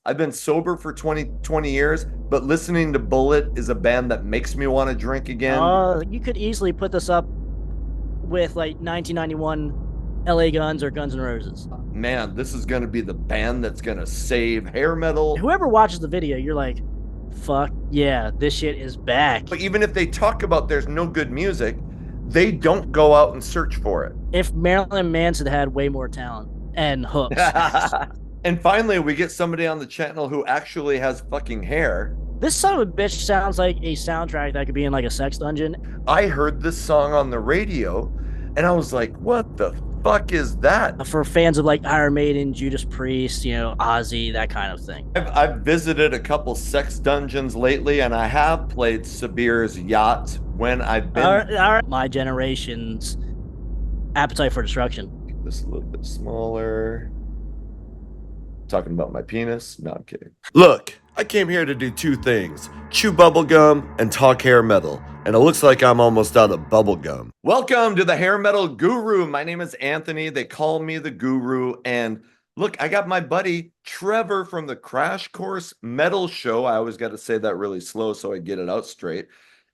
I've been sober for 20 years, but listening to Bullet is a band that makes me want to drink again. You could easily put this up with like 1991 LA Guns or Guns N' Roses. Man, this is going to be the band that's going to save hair metal. Whoever watches the video, you're like, fuck yeah, this shit is back. But even if they talk about there's no good music, they don't go out and search for it. If Marilyn Manson had way more talent and hooks. And finally, we get somebody on the channel who actually has fucking hair. This son of a bitch sounds like a soundtrack that could be in like a sex dungeon. I heard this song on the radio and I was like, what the fuck is that? For fans of like Iron Maiden, Judas Priest, Ozzy, that kind of thing. I've visited a couple sex dungeons lately and I have played Sabir's Yacht when I've been. My generation's appetite for destruction. This a little bit smaller. Talking about my penis? No, I'm kidding. Look, I came here to do two things: chew bubblegum and talk hair metal. And it looks like I'm almost out of bubblegum. Welcome to the Hair Metal Guru. My name is Anthony. They call me the Guru. And look, I got my buddy Trevor from the Kourse Metal Show. I always got to say that really slow so I get it out straight.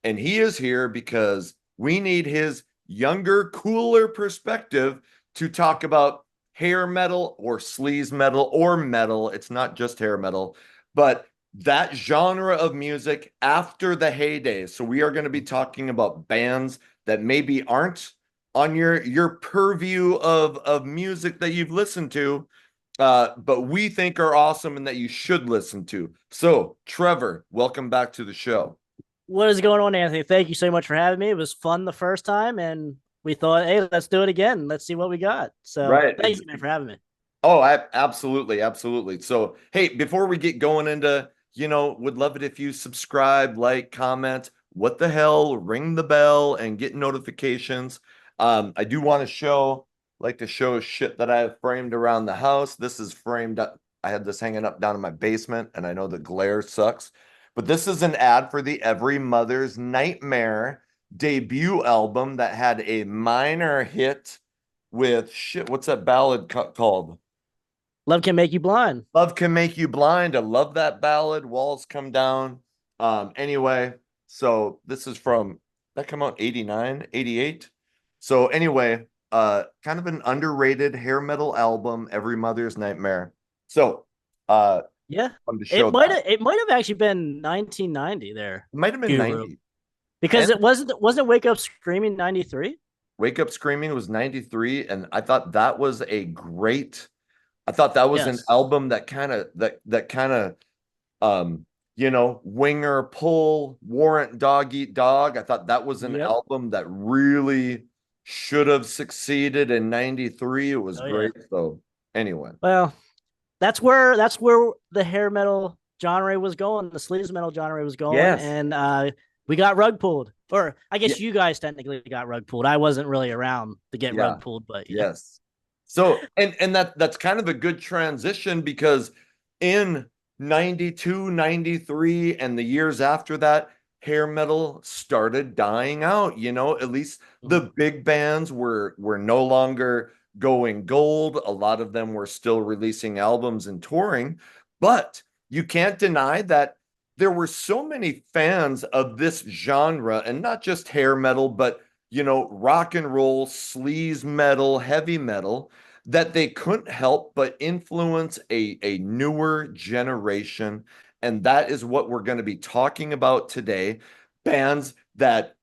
And he is here because we need his younger, cooler perspective to talk about hair metal or sleaze metal or metal. It's not just hair metal, but that genre of music after the heyday. So we are going to be talking about bands that maybe aren't on your purview of music that you've listened to, but we think are awesome and that you should listen to. So Trevor, welcome back to the show. What is going on, Anthony? Thank you so much for having me. It was fun the first time, and we thought, hey, let's do it again. Let's see what we got. So Right. thanks, man, for having me. Oh, absolutely, absolutely. So, hey, before we get going into, would love it if you subscribe, like, comment, what the hell, ring the bell, and get notifications. I do want to like to show shit that I have framed around the house. This is framed up. I had this hanging up down in my basement, and I know the glare sucks, but this is an ad for the Every Mother's Nightmare debut album that had a minor hit with shit. What's that ballad called? Love Can Make You Blind. Love Can Make You Blind. I love that ballad. Walls Come Down. Anyway, so this is from that come out 89, 88. So anyway, kind of an underrated hair metal album, Every Mother's Nightmare. So Yeah, to show it might have actually been 1990 there. It might have been Guru. 90. Because And it wasn't Wake Up Screaming 93. Wake Up Screaming was 93, and I thought that was a great. I thought that was an Yes. album that kind of winger pull, warrant dog eat dog. I thought that was an Yep. album that really should have succeeded in 93. It was Oh yeah. great. So anyway. Well, that's where the hair metal genre was going, the sleaze metal genre was going, Yes. and we got rug pulled. Or I Yeah. guess you guys technically got rug pulled. I wasn't really around to get Yeah. rug pulled, but yeah. Yes. So and that's kind of a good transition because in 92, 93, and the years after that, hair metal started dying out. At least the Mhm. big bands were no longer going gold. A lot of them were still releasing albums and touring, but you can't deny that there were so many fans of this genre, and not just hair metal, but rock and roll, sleaze metal, heavy metal, that they couldn't help but influence a newer generation. And that is what we're going to be talking about today. Bands that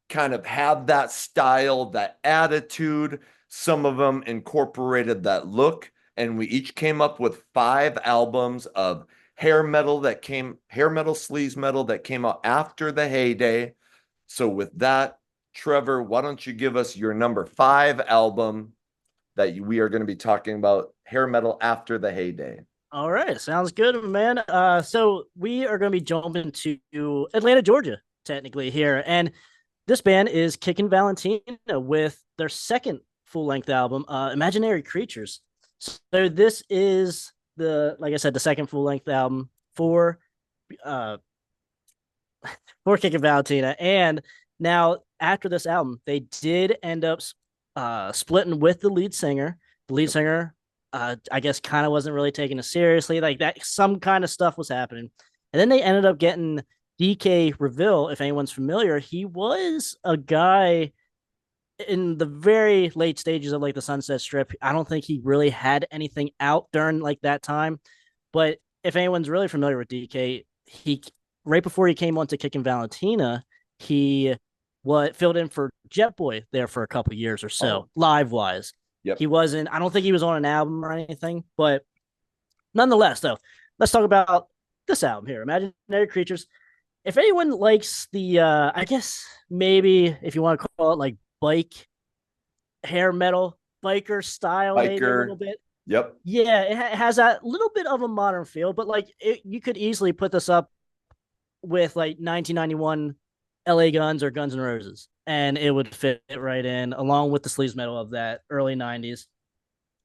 kind of have that style, that attitude. Some of them incorporated that look. And we each came up with 5 albums of hair metal, sleaze metal that came out after the heyday. So with that, Trevor, why don't you give us your number 5 album that we are going to be talking about, hair metal after the heyday? All right, sounds good, man. So we are going to be jumping to Atlanta, Georgia, technically here, and this band is Kickin' Valentina with their second full-length album, Imaginary Creatures. So this is like I said, the second full-length album uh for Kickin' Valentina, and now after this album, they did end up splitting with the lead singer. The lead singer I guess kind of wasn't really taking it seriously. Like that, some kind of stuff was happening. And then they ended up getting DK Reville, if anyone's familiar. He was a guy in the very late stages of like the Sunset Strip. I don't think he really had anything out during like that time. But if anyone's really familiar with DK, he right before he came on to Kickin' Valentina, he what filled in for Jet Boy there for a couple years or so, Oh, live wise. yep. He wasn't, I don't think he was on an album or anything, but nonetheless, though, let's talk about this album here, Imaginary Creatures. If anyone likes the I guess maybe if you want to call it like bike hair metal, biker style, maybe a little Biker. bit. Yep. Yeah, it has a little bit of a modern feel, but like you could easily put this up with like 1991 LA Guns or Guns N' Roses, and it would fit right in along with the sleaze metal of that early 90s.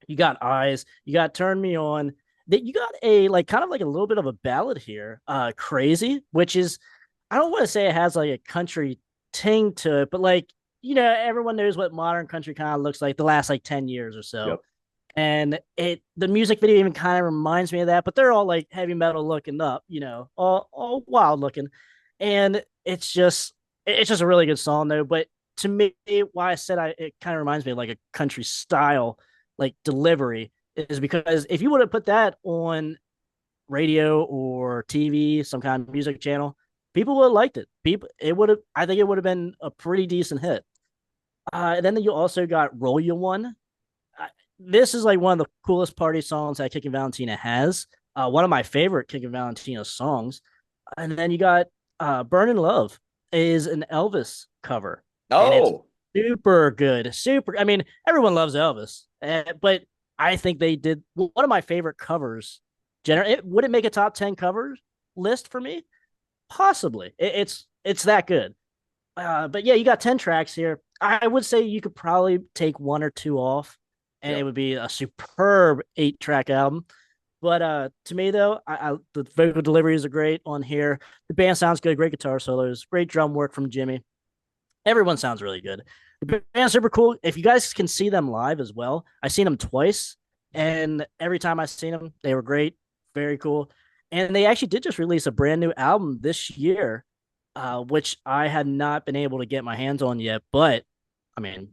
You got Eyes, you got Turn Me On. That you got a like kind of like a little bit of a ballad here, Crazy, which is I don't want to say it has like a country ting to it, but like everyone knows what modern country kind of looks like the last like 10 years or so. Yep. And the music video even kind of reminds me of that, but they're all like heavy metal looking up, all wild looking. And it's just a really good song though. But to me, why I said it kind of reminds me of like a country style like delivery is because if you would have put that on radio or TV, some kind of music channel, people would have liked it. I think it would have been a pretty decent hit. And then you also got Roll You One. This is like one of the coolest party songs that Kickin' Valentina has. One of my favorite Kickin' Valentina songs. And then you got Burnin' Love is an Elvis cover. And it's Oh, super good. Super. I mean, everyone loves Elvis, but I think they did one of my favorite covers. Would it make a top 10 cover list for me? Possibly. It's that good. But yeah, you got 10 tracks here. I would say you could probably take one or two off and it yep. would be a superb 8-track album. But to me though, the vocal deliveries are great on here. The band sounds good, great guitar solos, great drum work from Jimmy. Everyone sounds really good. The band's super cool. If you guys can see them live as well, I've seen them twice, and every time I've seen them, they were great, very cool. And they actually did just release a brand new album this year, which I had not been able to get my hands on yet. But I mean,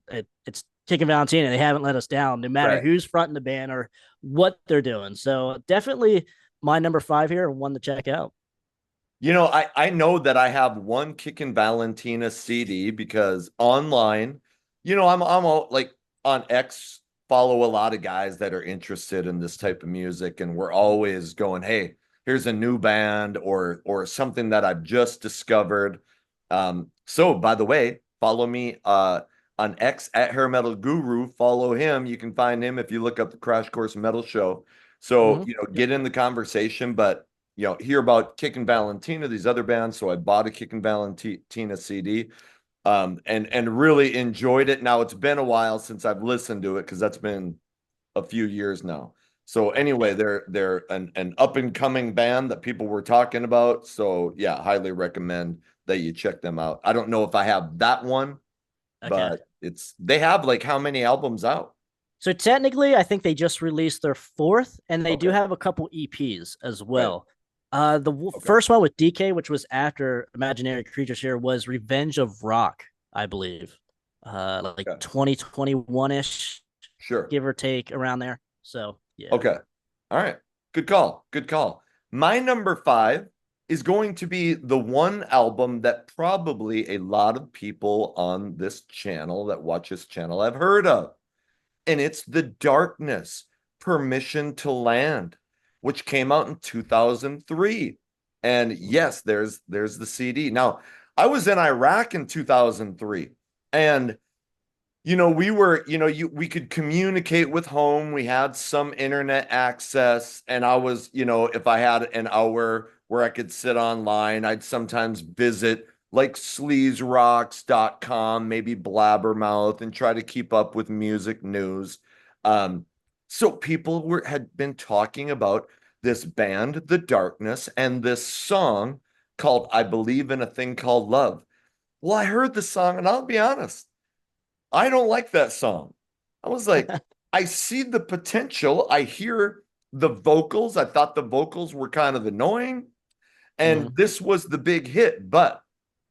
it's Kickin' Valentina. They haven't let us down, no matter Right. who's fronting the band or what they're doing. So definitely my number 5 here and one to check out. I know that I have one Kickin' Valentina CD because online, I'm all, like on X, follow a lot of guys that are interested in this type of music, and we're always going, "Hey, here's a new band or something that I've just discovered." So by the way, follow me on X at Hair Metal Guru. Follow him. You can find him if you look up the Crash Course Metal Show. So, Yep. get in the conversation, but hear about Kickin' Valentina, these other bands. So I bought a Kickin' Valentina CD, and really enjoyed it. Now it's been a while since I've listened to it because that's been a few years now. So anyway, they're an up and coming band that people were talking about. So yeah, highly recommend that you check them out. I don't know if I have that one, Okay. but they have like how many albums out? So technically, I think they just released their fourth, and they do Okay, have a couple EPs as right. well. The Okay, first one with DK, which was after Imaginary Creatures here, was Revenge of Rock, I believe. Like okay, 2021 ish, sure. give or take around there. So yeah. Okay. All right. Good call. Good call. My number 5 is going to be the one album that probably a lot of people on this channel that watch this channel have heard of. And it's The Darkness, Permission to Land, which came out in 2003. And yes, there's the CD. Now, I was in Iraq in 2003, and we were, we could communicate with home. We had some internet access. And I was, if I had an hour where I could sit online, I'd sometimes visit like sleaze.com, maybe Blabbermouth, and try to keep up with music news. Um, so people had been talking about this band, The Darkness, and this song called I Believe in a Thing Called Love. Well, I heard the song, and I'll be honest, I don't like that song. I was like, I see the potential. I hear the vocals. I thought the vocals were kind of annoying, Hmm. and this was the big hit. But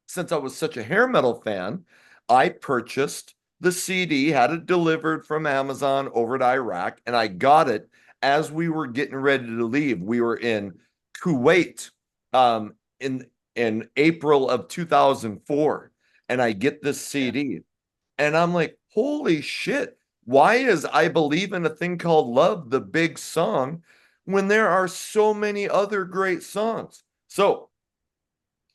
since I was such a hair metal fan, I purchased the CD, had it delivered from Amazon over to Iraq, and I got it as we were getting ready to leave. We were in Kuwait um, in April of 2004, and I get this Yeah. CD, and I'm like, holy shit! Why is I Believe in a Thing Called Love the big song when there are so many other great songs? So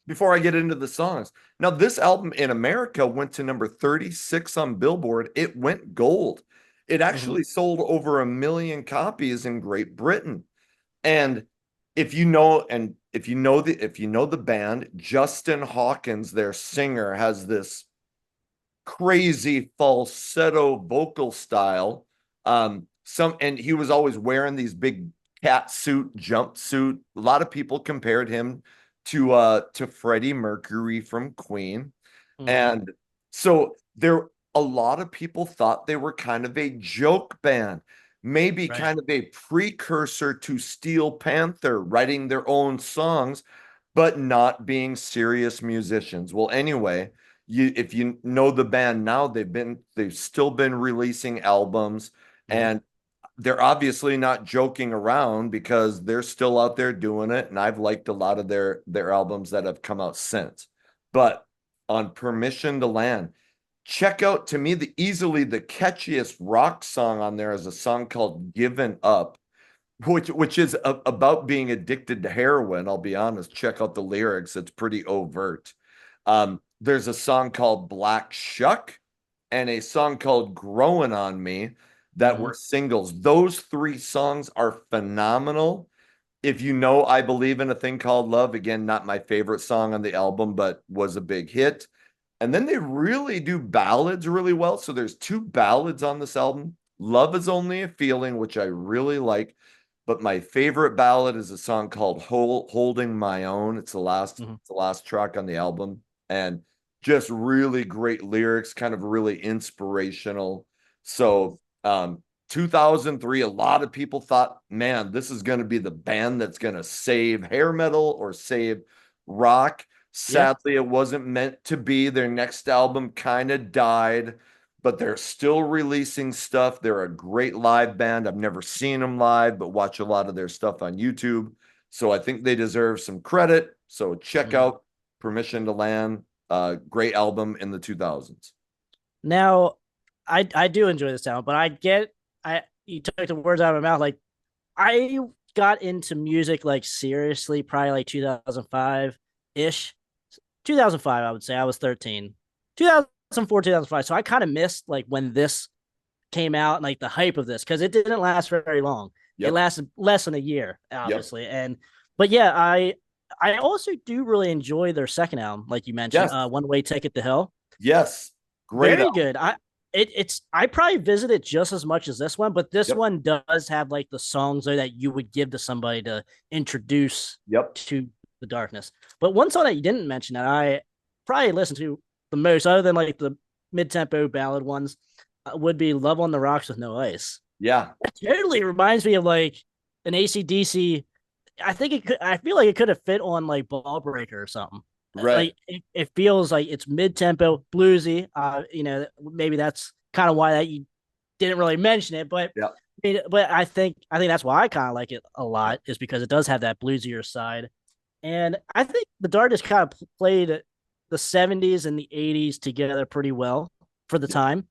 before I get into the songs. Now, this album in America went to number 36 on Billboard. It went gold. It Hmm. actually sold over 1 million copies in Great Britain. And if you know the band, Justin Hawkins, their singer, has this crazy falsetto vocal style. And he was always wearing these big cat suit jumpsuit. A lot of people compared him to Freddie Mercury from Queen. Hmm. And so there a lot of people thought they were kind of a joke band, maybe Right. kind of a precursor to Steel Panther, writing their own songs, but not being serious musicians. Well, anyway, if you know the band now, they've still been releasing albums, Hmm. and they're obviously not joking around because they're still out there doing it. And I've liked a lot of their albums that have come out since. But on Permission to Land, check out, to me, the catchiest rock song on there is a song called Given Up, which is about being addicted to heroin. I'll be honest, check out the lyrics. It's pretty overt. There's a song called Black Shuck and a song called Growing on Me that Hmm. were singles. Those three songs are phenomenal. If you know I Believe in a Thing Called Love, again, not my favorite song on the album, but was a big hit. And then they really do ballads really well. So there's two ballads on this album. Love is Only a Feeling, which I really like. But my favorite ballad is a song called Holding My Own. Hmm. It's the last track on the album. And just really great lyrics, kind of really inspirational. So 2003, a lot of people thought, man, this is going to be the band that's going to save hair metal or save rock. Yeah. Sadly, it wasn't meant to be. Their next album kind of died, but they're still releasing stuff. They're a great live band. I've never seen them live, but watch a lot of their stuff on YouTube. So I think they deserve some credit. So check Hmm. out Permission to Land. Great album in the 2000s. Now, I do enjoy this sound, but I you took the words out of my mouth. Like I got into music like seriously probably like 2005 ish. 2005, I would say. I was 13. 2004, 2005. So I kind of missed like when this came out and like the hype of this because it didn't last very long. It Yep. lasted less than a year, Yep. obviously. And but yeah, I also do really enjoy their second album, like you mentioned, Yes. One Way Ticket to Hell. Yes. Great Very album. good. I probably visit it just as much as this one, but this Yep. one does have like the songs there that you would give to somebody to introduce Yep. to the darkness. But one song that you didn't mention that I probably listen to the most, other than like the mid tempo ballad ones, would be Love on the Rocks with No Ice. Yeah. It totally reminds me of like an ACDC. I think it could, I feel like it could have fit on like Ball Breaker or something. Right. Like it feels like it's mid tempo, bluesy. Maybe that's kind of why that you didn't really mention it, but Yeah. but I think that's why I kind of like it a lot is because it does have that bluesier side, and I think the Darkness kind of played the '70s and the '80s together pretty well for the Yep. time.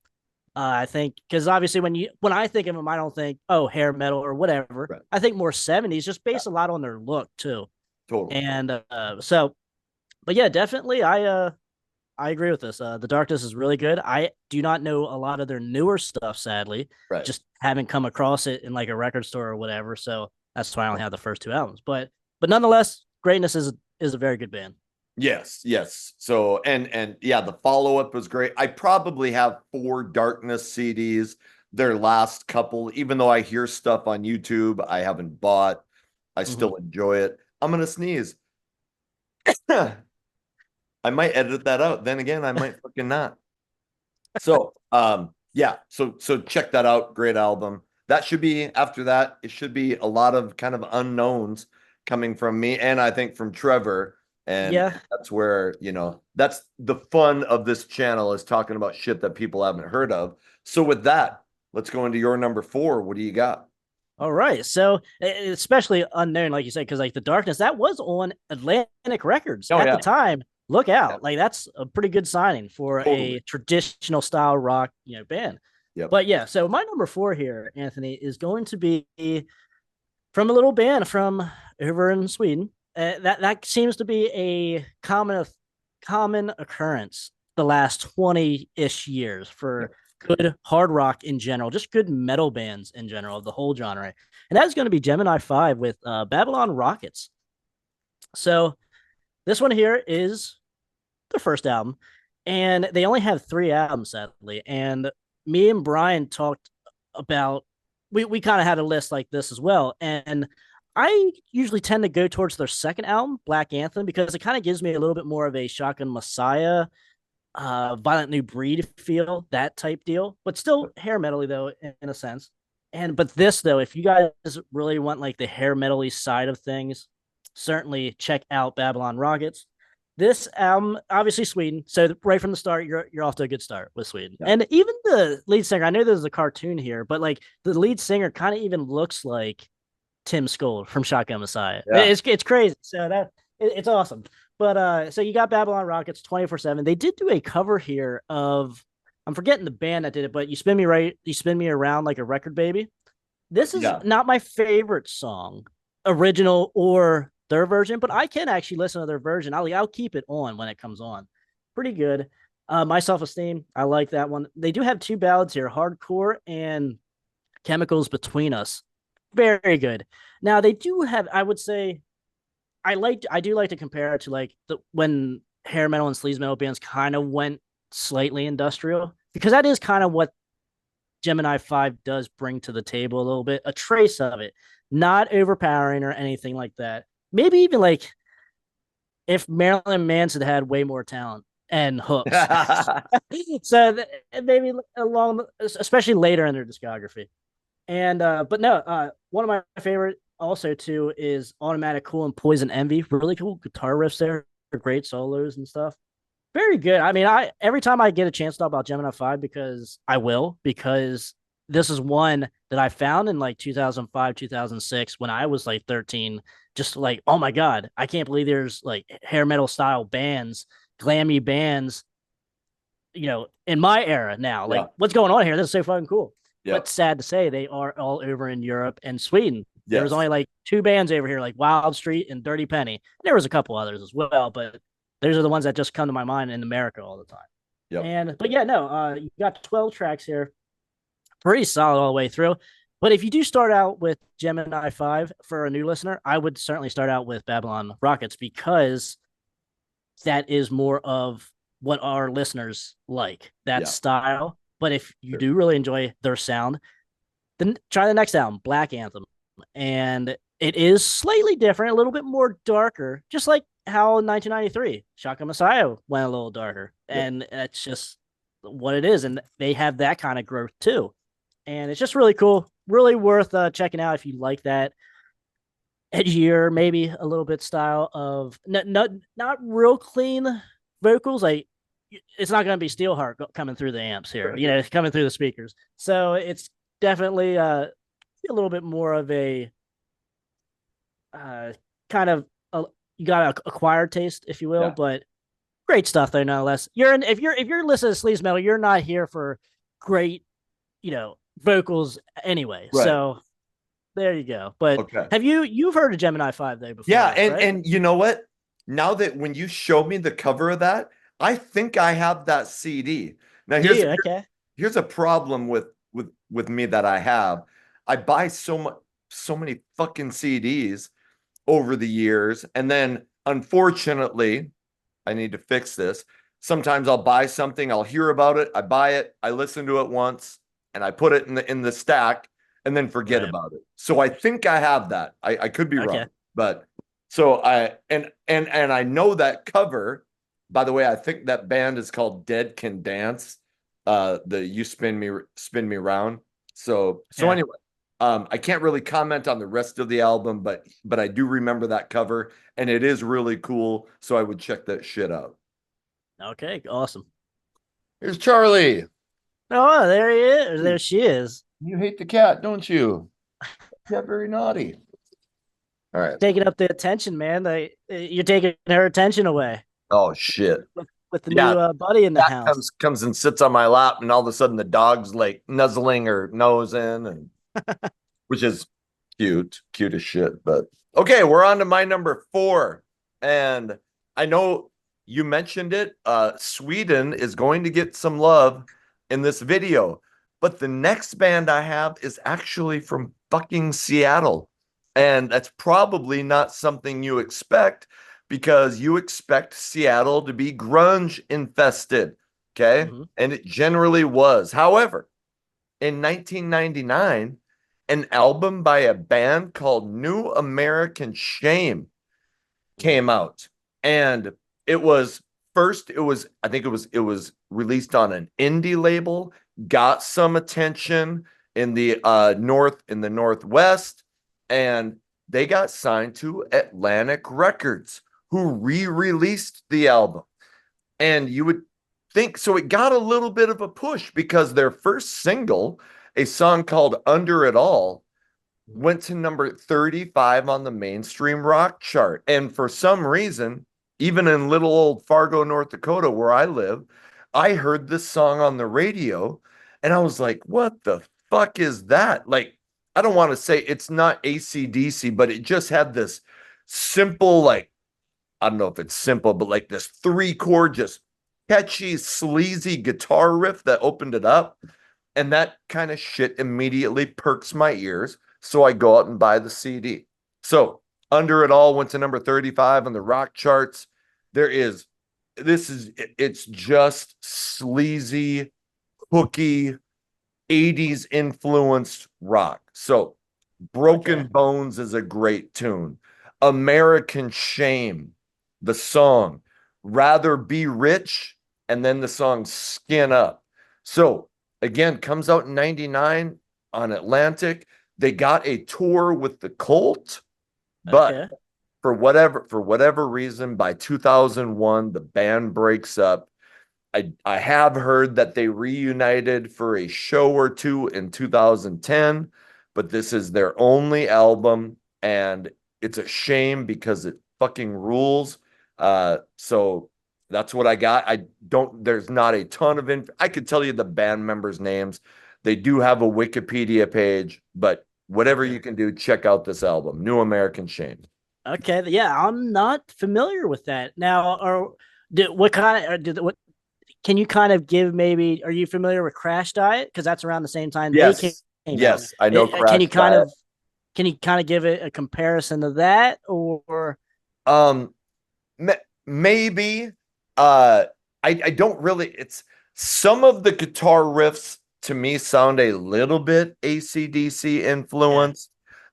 I think because obviously when I think of them, I don't think oh hair metal or whatever. Right. I think more '70s, just Yeah. based a lot on their look too. Totally. And but yeah, definitely I agree with this. The Darkness is really good. I do not know a lot of their newer stuff, sadly. Right. Just haven't come across it in like a record store or whatever. So that's why I only have the first two albums. But nonetheless, Greatness is a very good band. Yes, yes. So and yeah, the follow-up was great. I probably have 4 Darkness CDs. Their last couple, even though I hear stuff on YouTube I haven't bought, I Mm-hmm. still enjoy it. I'm gonna sneeze. I might edit that out. Then again, I might fucking not. So, Yeah, so check that out. Great album. That should be after that. It should be a lot of kind of unknowns coming from me, and I think from Trevor. And Yeah. that's where, that's the fun of this channel, is talking about shit that people haven't heard of. So with that, let's go into your number four. What do you got? All right. So especially unknown, like you said, because like the darkness that was on Atlantic Records Oh at the yeah. time. Look Yeah, out. Like that's a pretty good signing for a totally. traditional style rock, band. Yep. But yeah, so my number four here, Anthony, is going to be from a little band from over in Sweden. That seems to be a common occurrence the last 20-ish years Yep. for good hard rock in general, just good metal bands in general, the whole genre. And that is going to be Gemini 5 with Babylon Rockets. So this one here is their first album, and they only have 3 albums, sadly. And me and Brian talked about we kind of had a list like this as well, and I usually tend to go towards their second album, Black Anthem, because it kind of gives me a little bit more of a Shotgun Messiah, Violent New Breed feel, that type deal, but still hair metally though, in a sense. And but this though, if you guys really want like the hair metally side of things, certainly check out Babylon Rockets. This album, obviously Sweden, so right from the start, you're off to a good start with Sweden. Yep. And even the lead singer, I know there's a cartoon here, but like the lead singer kind of even looks like Tim Skold from Shotgun Messiah. Yeah. It's crazy. So it's awesome. But so you got Babylon Rockets 24/7. They did do a cover here of, I'm forgetting the band that did it, but you spin me around like a record baby. This is Yeah. not my favorite song, original or their version, but I can actually listen to their version. I'll keep it on when it comes on. Pretty good. My Self Esteem, I like that one. They do have 2 ballads here, Hardcore and Chemicals Between Us. Very good. Now they do have, I would say, I do like to compare it to like when hair metal and sleaze metal bands kind of went slightly industrial, because that is kind of what Gemini 5 does bring to the table a little bit, a trace of it, not overpowering or anything like that. Maybe even like if Marilyn Manson had way more talent and hooks. So maybe along, especially later in their discography. And but no, one of my favorite also too is Automatic Cool and Poison Envy. Really cool guitar riffs there, great solos and stuff. Very good. I mean, I every time I get a chance to talk about Gemini 5, because I will, because this is one that I found in like 2005, 2006 when I was like 13. Just like, oh my God, I can't believe there's like hair metal style bands, glammy bands, in my era now. Yeah. Like, what's going on here? This is so fucking cool. But Yep. sad to say, they are all over in Europe and Sweden. There was Yes. only like 2 bands over here, like Wild Street and Dirty Penny. There was a couple others as well, but those are the ones that just come to my mind in America all the time. Yep. And but yeah, no, you got 12 tracks here, pretty solid all the way through. But if you do start out with Gemini 5 for a new listener, I would certainly start out with Babylon Rockets, because that is more of what our listeners like, that Yeah. style. But if you Sure. do really enjoy their sound, then try the next album, Black Anthem. And it is slightly different, a little bit more darker, just like how in 1993 Shotgun Messiah went a little darker. Yep. And that's just what it is. And they have that kind of growth too. And it's just really cool, really worth checking out if you like that edgier, maybe a little bit style of not real clean vocals. Like it's not going to be Steelheart coming through the amps here, Right. coming through the speakers. So it's definitely a little bit more of a kind of you got an acquired taste, if you will, Yeah. but great stuff though, nonetheless. If you're listening to sleaze metal, you're not here for great, vocals anyway. Right. So there you go. But Okay. you've heard of Gemini 5 though before? Yeah, this, and right? and you know what? Now that when you showed me the cover of that, I think I have that CD. Now Yeah, okay. here's a problem with me that I have. I buy so many fucking CDs over the years, and then unfortunately, I need to fix this. Sometimes I'll buy something, I'll hear about it, I buy it, I listen to it once, and I put it in the stack and then forget Right. about it. So I think I have that. I could be Okay. wrong, but so I know that cover. By the way, I think that band is called Dead Can Dance. the You Spin Me Round. So Yeah. anyway, I can't really comment on the rest of the album, but I do remember that cover, and it is really cool. So I would check that shit out. Okay. Awesome. Here's Charlie. Oh, there he is. There she is. You hate the cat, don't you? Yeah, very naughty. All right. Taking up the attention, man. You're taking her attention away Oh shit. with the Yeah, new buddy in the cat house. comes and sits on my lap, and all of a sudden the dog's like nuzzling her nose in, and which is cute as shit. But okay, we're on to my number 4, and I know you mentioned it. Sweden is going to get some love in this video, but the next band I have is actually from fucking Seattle, and that's probably not something you expect because you expect Seattle to be grunge infested. Okay. Mm-hmm. And it generally was. However, in 1999, an album by a band called New American Shame came out. And it was I think it was released on an indie label, got some attention in the Northwest, and they got signed to Atlantic Records, who re-released the album. And you would think so it got a little bit of a push because their first single, a song called Under It All, went to number 35 on the mainstream rock chart. And for some reason, even in little old Fargo, North Dakota, where I live, I heard this song on the radio and I was like, what the fuck is that? Like, I don't want to say it's not AC/DC, but it just had this simple, like, I don't know if it's simple, but like this 3-chord, just catchy, sleazy guitar riff that opened it up. And that kind of shit immediately perks my ears. So I go out and buy the CD. So Under It All went to number 35 on the rock charts. It's just sleazy, hooky, 80s influenced rock. So Broken Okay. Bones is a great tune. American Shame, the song, Rather Be Rich, and then the song Skin Up. So again, comes out in 99 on Atlantic. They got a tour with the Cult, but Okay. for whatever reason, by 2001, the band breaks up. I have heard that they reunited for a show or two in 2010, but this is their only album, and it's a shame because it fucking rules. So that's what I got. There's not a ton of I could tell you the band members' names. They do have a Wikipedia page, but whatever Okay. you can do, check out this album, New American Shame. Okay. Yeah, I'm not familiar with that. Now, or what kind of or did what can you kind of give maybe are you familiar with Crash Diet? Because that's around the same time they came Yes, out. yes, I know Can Crash you kind Diet. of give it a comparison to that or Um, maybe uh I don't really it's some of the guitar riffs to me sound a little bit AC/DC yeah. influence.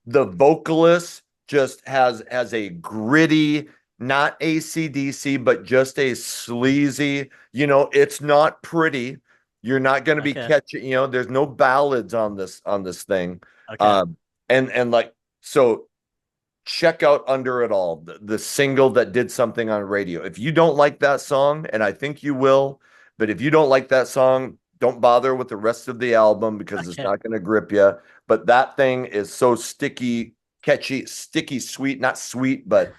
The vocalist just has a gritty, not AC/DC, but just a sleazy, it's not pretty. You're not going to be Okay. catching, there's no ballads on this thing. Okay. Um and like so check out Under It All, the single that did something on radio. If you don't like that song, and I think you will, but if you don't like that song, don't bother with the rest of the album because it's Okay. not going to grip you. But that thing is so sticky, catchy, sticky, sweet, not sweet, but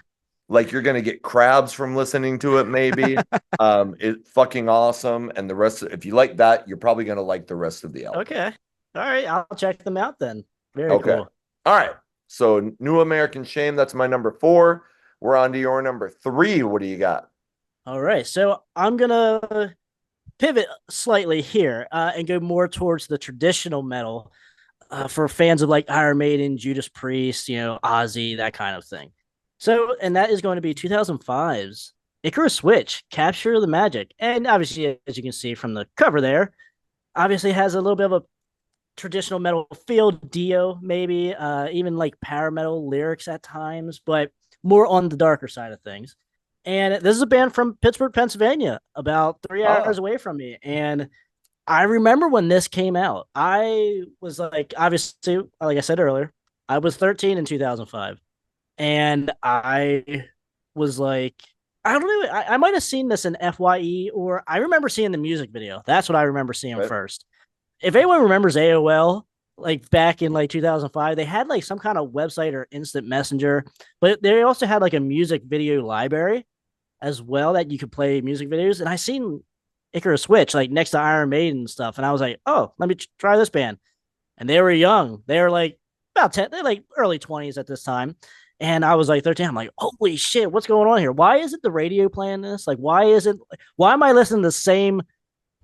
like you're going to get crabs from listening to it, maybe. It's fucking awesome. And if you like that, you're probably going to like the rest of the album. Okay. All right. I'll check them out then. Very Okay. cool. All right. So New American Shame, that's my number 4. We're on to your number 3. What do you got? All right. So I'm gonna pivot slightly here and go more towards the traditional metal for fans of like Iron Maiden, Judas Priest, Ozzy, that kind of thing. So, and that is going to be 2005's Icarus Switch, Capture the Magic. And obviously, as you can see from the cover there, obviously has a little bit of a traditional metal feel, Dio, maybe, even like power metal lyrics at times, but more on the darker side of things. And this is a band from Pittsburgh, Pennsylvania, about 3 hours Oh, away from me. And I remember when this came out. I was like, obviously, like I said earlier, I was 13 in 2005. And I was like, I don't know. I might have seen this in FYE, or I remember seeing the music video. That's what I remember seeing Right. first. If anyone remembers AOL, like back in like 2005, they had like some kind of website or instant messenger, but they also had like a music video library as well that you could play music videos. And I seen Icarus Switch like next to Iron Maiden and stuff, and I was like, oh, let me try this band. And they were young. They were like about 10, they're like early 20s at this time. And I was like 13. I'm like, holy shit, what's going on here? Why isn't the radio playing this? Like, why am I listening to the same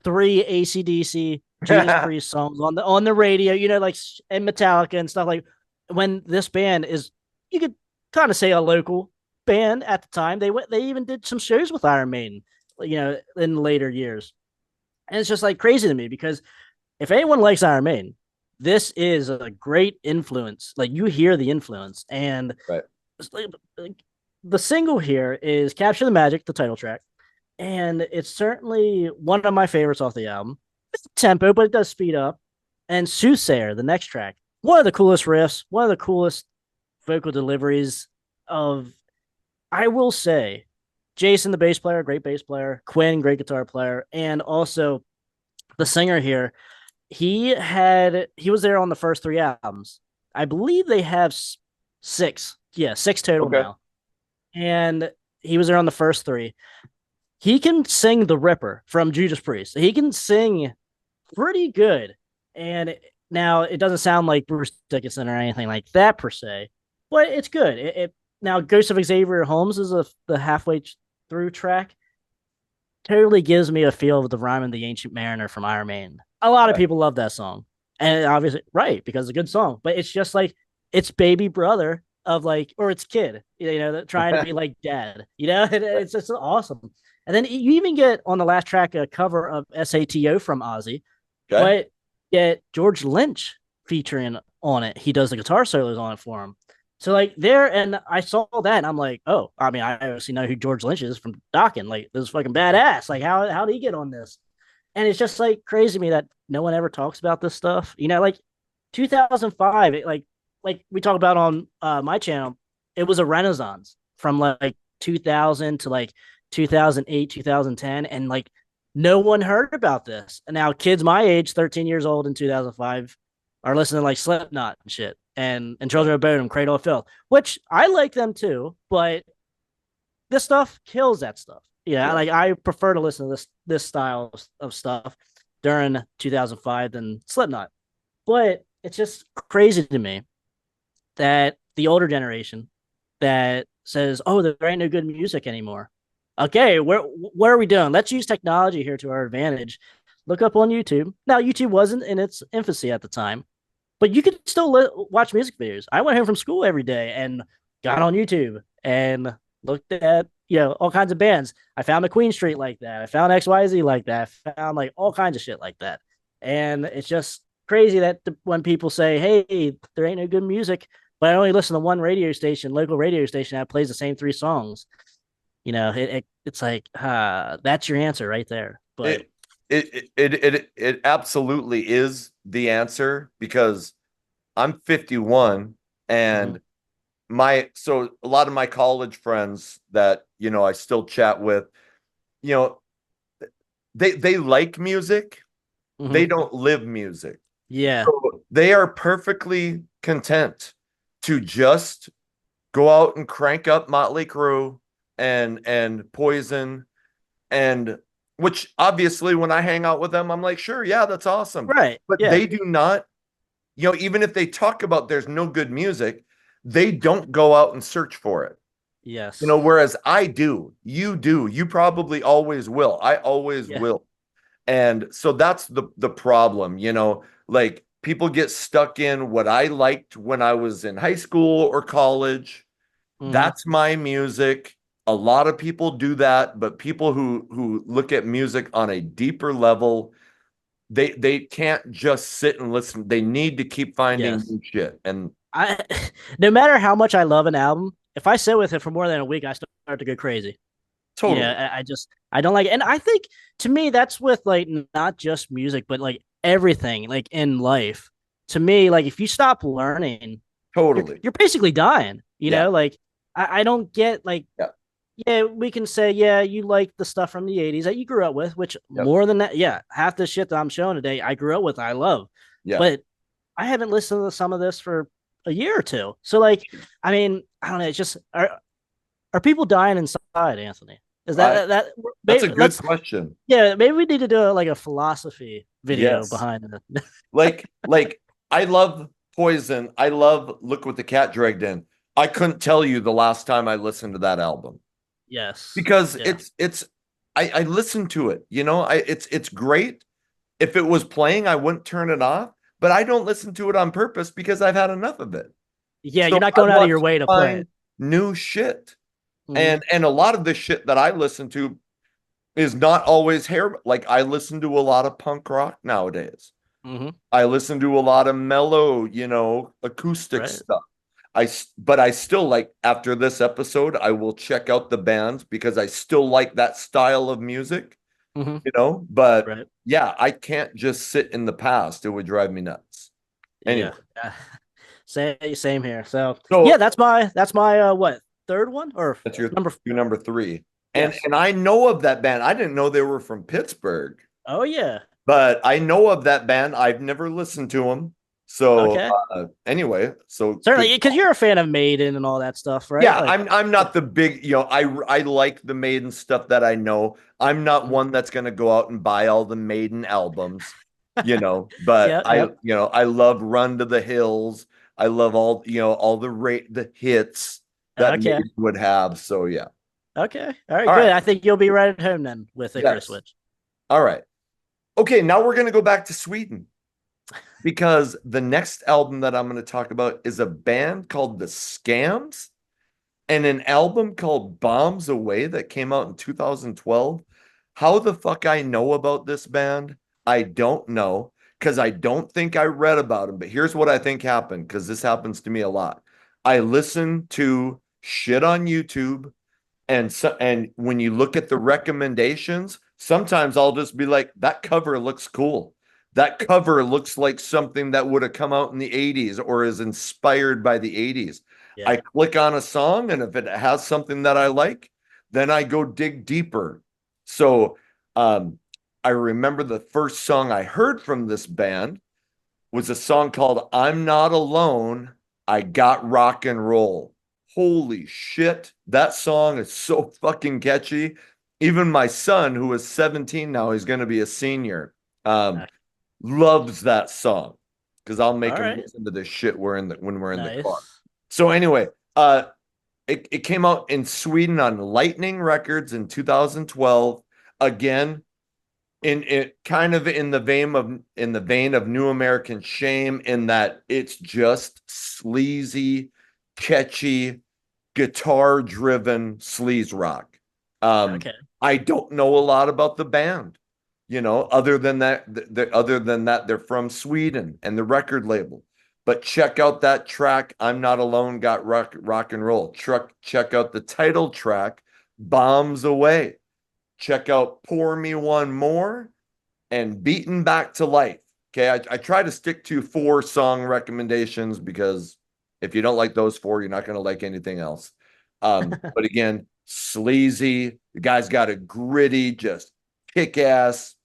three ACDC Judas Priest songs on the radio, like and Metallica and stuff like when this band is you could kind of say a local band at the time. They even did some shows with Iron Maiden, in later years. And it's just like crazy to me because if anyone likes Iron Maiden, this is a great influence. Like you hear the influence, and Right. like, the single here is "Capture the Magic," the title track, and it's certainly one of my favorites off the album. It's tempo, but it does speed up. And "Soothsayer," the next track, one of the coolest riffs, one of the coolest vocal deliveries of. I will say, Jason, the bass player, great bass player. Quinn, great guitar player, and also the singer here he was there on the first three albums. I believe they have six. Yeah, six total Okay. now. And he was there on the first three. He can sing the Ripper from Judas Priest. He can sing pretty good. And now it doesn't sound like Bruce Dickinson or anything like that per se, but it's good. Now Ghost of Xavier Holmes is the halfway through track. Totally gives me a feel of the Rhyme of the Ancient Mariner from Iron Maiden. A lot of Right. people love that song. And obviously, right, because it's a good song. But it's just like it's baby brother of like, or it's kid, trying to be like dad. It's just awesome. And then you even get on the last track a cover of SATO from Ozzy, Okay. but get George Lynch featuring on it. He does the guitar solos on it for him. So like there, and I saw that, and I'm like, oh, I mean, I obviously know who George Lynch is from Dokken. Like, this is fucking badass. Like, how did he get on this? And it's just like crazy to me that no one ever talks about this stuff. Like 2005, like we talk about on my channel, it was a renaissance from like 2000 to like 2008, 2010, and like no one heard about this. And now kids my age, 13 years old in 2005, are listening to like Slipknot and shit, and Children of Bodom, Cradle of Filth, which I like them too, but this stuff kills that stuff. Yeah, Yeah. like I prefer to listen to this style of stuff during 2005 than Slipknot. But it's just crazy to me that the older generation that says, "Oh, there ain't no good music anymore." Okay, what are we doing? Let's use technology here to our advantage. Look up on YouTube. Now, YouTube wasn't in its infancy at the time, but you could still watch music videos. I went home from school every day and got on YouTube and looked at all kinds of bands. I found a Queen Street like that. I found XYZ like that. I found like all kinds of shit like that. And it's just crazy that when people say, "Hey, there ain't no good music," but I only listen to one radio station, local radio station that plays the same three songs. It's like that's your answer right there. But It it absolutely is the answer because I'm 51 mhm. and so a lot of my college friends that I still chat with, you know, they like music, they Mhm. don't live music. Yeah, So they are perfectly content to just go out and crank up Motley Crue and Poison, and which obviously when I hang out with them, I'm like, sure, yeah, that's awesome. right. But Yeah, they do not, even if they talk about there's no good music, they don't go out and search for it. yes, Whereas I do, you do, you probably always will. I always yeah. will. And so that's the problem, like people get stuck in what I liked when I was in high school or college. Mhm. That's my music. A lot of people do that, but people who look at music on a deeper level, they can't just sit and listen. They need to keep finding Yes. new shit. And I no matter how much I love an album, if I sit with it for more than a week, I start to go crazy. Totally. Yeah, I don't like it. And I think to me that's with like not just music, but like everything like in life. To me, like if you stop learning, Totally. you're basically dying. Yeah. Like I don't get like Yeah. yeah, we can say, yeah, you like the stuff from the 80s that you grew up with, which Yep. more than that, yeah, half the shit that I'm showing today, I grew up with, I love. Yeah. But I haven't listened to some of this for a year or two. So, like, I mean, I don't know. It's just, are people dying inside, Anthony? Is I That's a maybe, good let's, question. yeah, maybe we need to do like a philosophy video Yes. behind it. Like I love Poison. I love Look What the Cat Dragged In. I couldn't tell you the last time I listened to that album Yes. because Yeah. I listened to it. It's great. If it was playing, I wouldn't turn it off, but I don't listen to it on purpose because I've had enough of it. Yeah. So You're not I going out of want your to way to play find it. new shit. Hmm. And a lot of the shit that I listen to is not always hair. Like I listen to a lot of punk rock nowadays. Hmm. I listen to a lot of mellow, acoustic Right. stuff. But I still like after this episode, I will check out the bands because I still like that style of music, Hmm. But Right. yeah, I can't just sit in the past. It would drive me nuts. Yeah. Anyway, Yeah. Same here. So yeah, so that's my what, third one or that's your number your number three. And yes. and I know of that band. I didn't know they were from Pittsburgh. Oh yeah. But I know of that band. I've never listened to them. So Okay. anyway, so good. Certainly, because you're a fan of Maiden and all that stuff, right? Yeah, Like, I'm yeah. not the big, I like the Maiden stuff that I know. I'm not Mhm. one that's gonna go out and buy all the Maiden albums, but Yeah, yep. I love Run to the Hills. I love all the hits that Okay. Maiden would have. So yeah. Okay. All right, All good. right. I think you'll be right at home then with a Chris Yes. Switch. All right. Okay, now we're gonna go back to Sweden. Because the next album that I'm going to talk about is a band called The Scams and an album called Bombs Away that came out in 2012. How the fuck I know about this band, I don't know because I don't think I read about them. But here's what I think happened because this happens to me a lot. I listen to shit on YouTube, and when you look at the recommendations, sometimes I'll just be like, that cover looks cool. That cover looks like something that would have come out in the 80s or is inspired by the 80s. Yeah. I click on a song, and if it has something that I like, then I go dig deeper. So I remember the first song I heard from this band was a song called I'm Not Alone. I Got Rock and Roll. Holy shit. That song is so fucking catchy. Even my son, who is 17 now, he's going to be a senior, um, Uh, loves that song because I'll make All him right. listen to this shit when we're in the car. Nice. So anyway, it came out in Sweden on Lightning Records in 2012. Again, in it kind of in the vein of New American Shame, in that it's just sleazy, catchy, guitar driven sleaze rock. Um, Okay. I don't know a lot about the band, other than that, they're from Sweden and the record label. But check out that track, I'm Not Alone, Got Rock and Roll. Check out the title track, Bombs Away. Check out Pour Me One More and Beaten Back to Life. Okay, I try to stick to 4 song recommendations because if you don't like those 4, you're not going to like anything else. But again, sleazy. The guy's got a gritty, just kick ass,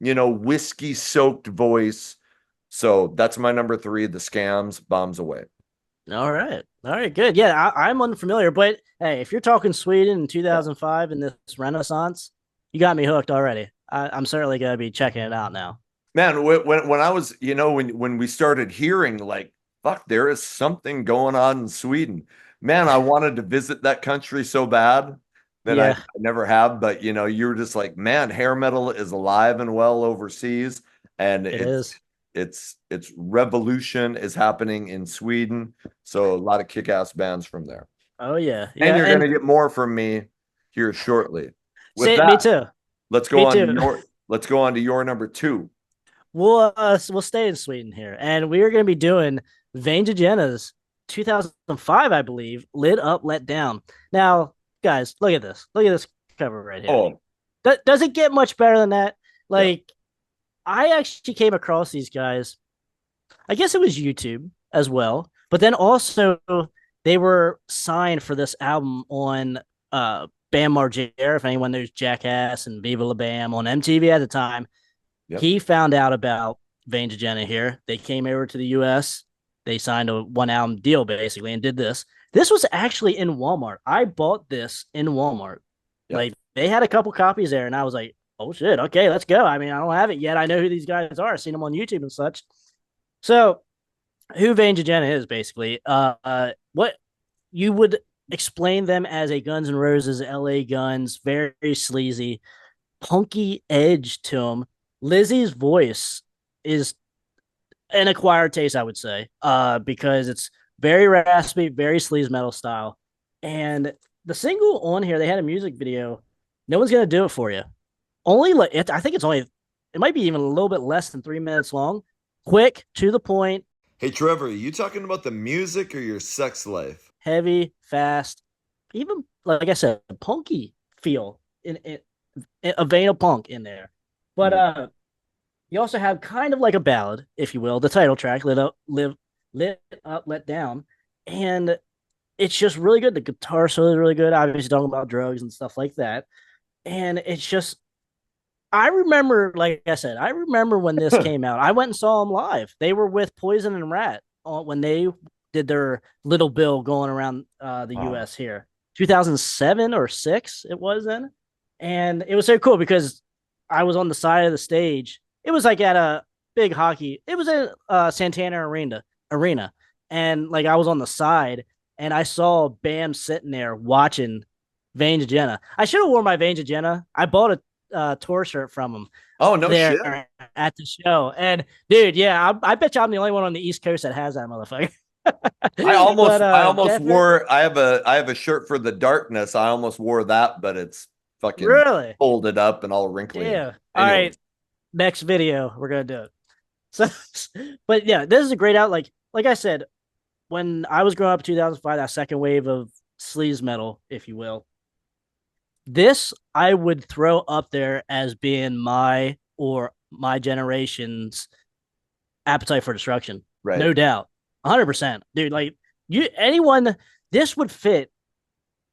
whiskey soaked voice. So that's my number 3, The Scams, Bombs Away. All right. All right. Good. Yeah, I'm unfamiliar, but hey, if you're talking Sweden in Yeah. 2005 in this Renaissance, you got me hooked already. I'm certainly gonna be checking it out now. Man, when I was, when we started hearing like, fuck, there is something going on in Sweden. Man, I wanted to visit that country so bad that I Yeah, never have. But you were just like, man, hair metal is alive and well overseas, and it is. it's revolution is happening in Sweden. So a lot of kick-ass bands from there. Oh yeah, And yeah, you're and gonna get more from me here shortly. With say me that, too. let's go Me on to too. your number 2. We'll stay in Sweden here, and we are going to be doing Vane Jenna's 2005, I believe, Lit Up, Let Down. Now, guys, look at this. Look at this cover right here. Oh, Does it get much better than that? yeah. Like, I actually came across these guys. I guess it was YouTube as well, but then also they were signed for this album on Bam Margera. If anyone knows Jackass and Viva La Bam on MTV at the time, Yep. he found out about Veins of Jenna here. They came over to the US. They signed a one album deal basically and did this. This was actually in Walmart. I bought this in Walmart. Yep. Like they had a couple copies there, and I was like, "Oh shit, okay, let's go." I mean, I don't have it yet. I know who these guys are. I've seen them on YouTube and such. So, who Veins of Jenna is basically? What you would explain them as a Guns N' Roses, LA Guns, very sleazy, punky edge to them. Lizzie's voice is an acquired taste, I would say, because it's very raspy, very sleaze metal style. And the single on here, they had a music video. No one's gonna do it for you. Only like I think it's only it might be even a little bit less than 3 minutes long. Quick, to the point, Hey, Trevor, are you talking about the music or your sex life? heavy, fast, even like I said, punky feel in a vein of punk in there. But Mhm. you also have kind of like a ballad, if you will, the title track, Lit Up, Let Down. And it's just really good. The guitar solo is really good, obviously talking about drugs and stuff like that. And it's just I remember, like I said, I remember when this came out. I went and saw them live. They were with Poison and Rat when they did their little bill going around the Wow. US here. 2007 or 6 it was then. And it was so cool because I was on the side of the stage. It was like at a big hockey. It was a Santana arena. And like I was on the side and I saw Bam sitting there watching Veins of Jenna. I should have worn my Veins of Jenna. I bought a tour shirt from him Oh, no shit. there at the show. And dude, yeah, I bet you I'm the only one on the East Coast that has that motherfucker. But I almost definitely, wore I have a shirt for the darkness. I almost wore that, but it's fucking really, folded up and all wrinkly. yeah. All Anyway, right, next video we're gonna do it. So, but yeah, this is a great out. Like I said, when I was growing up in 2005, that second wave of sleaze metal, if you will, this I would throw up there as being my generation's Appetite for Destruction. right. No doubt. 100%. Dude, like anyone this would fit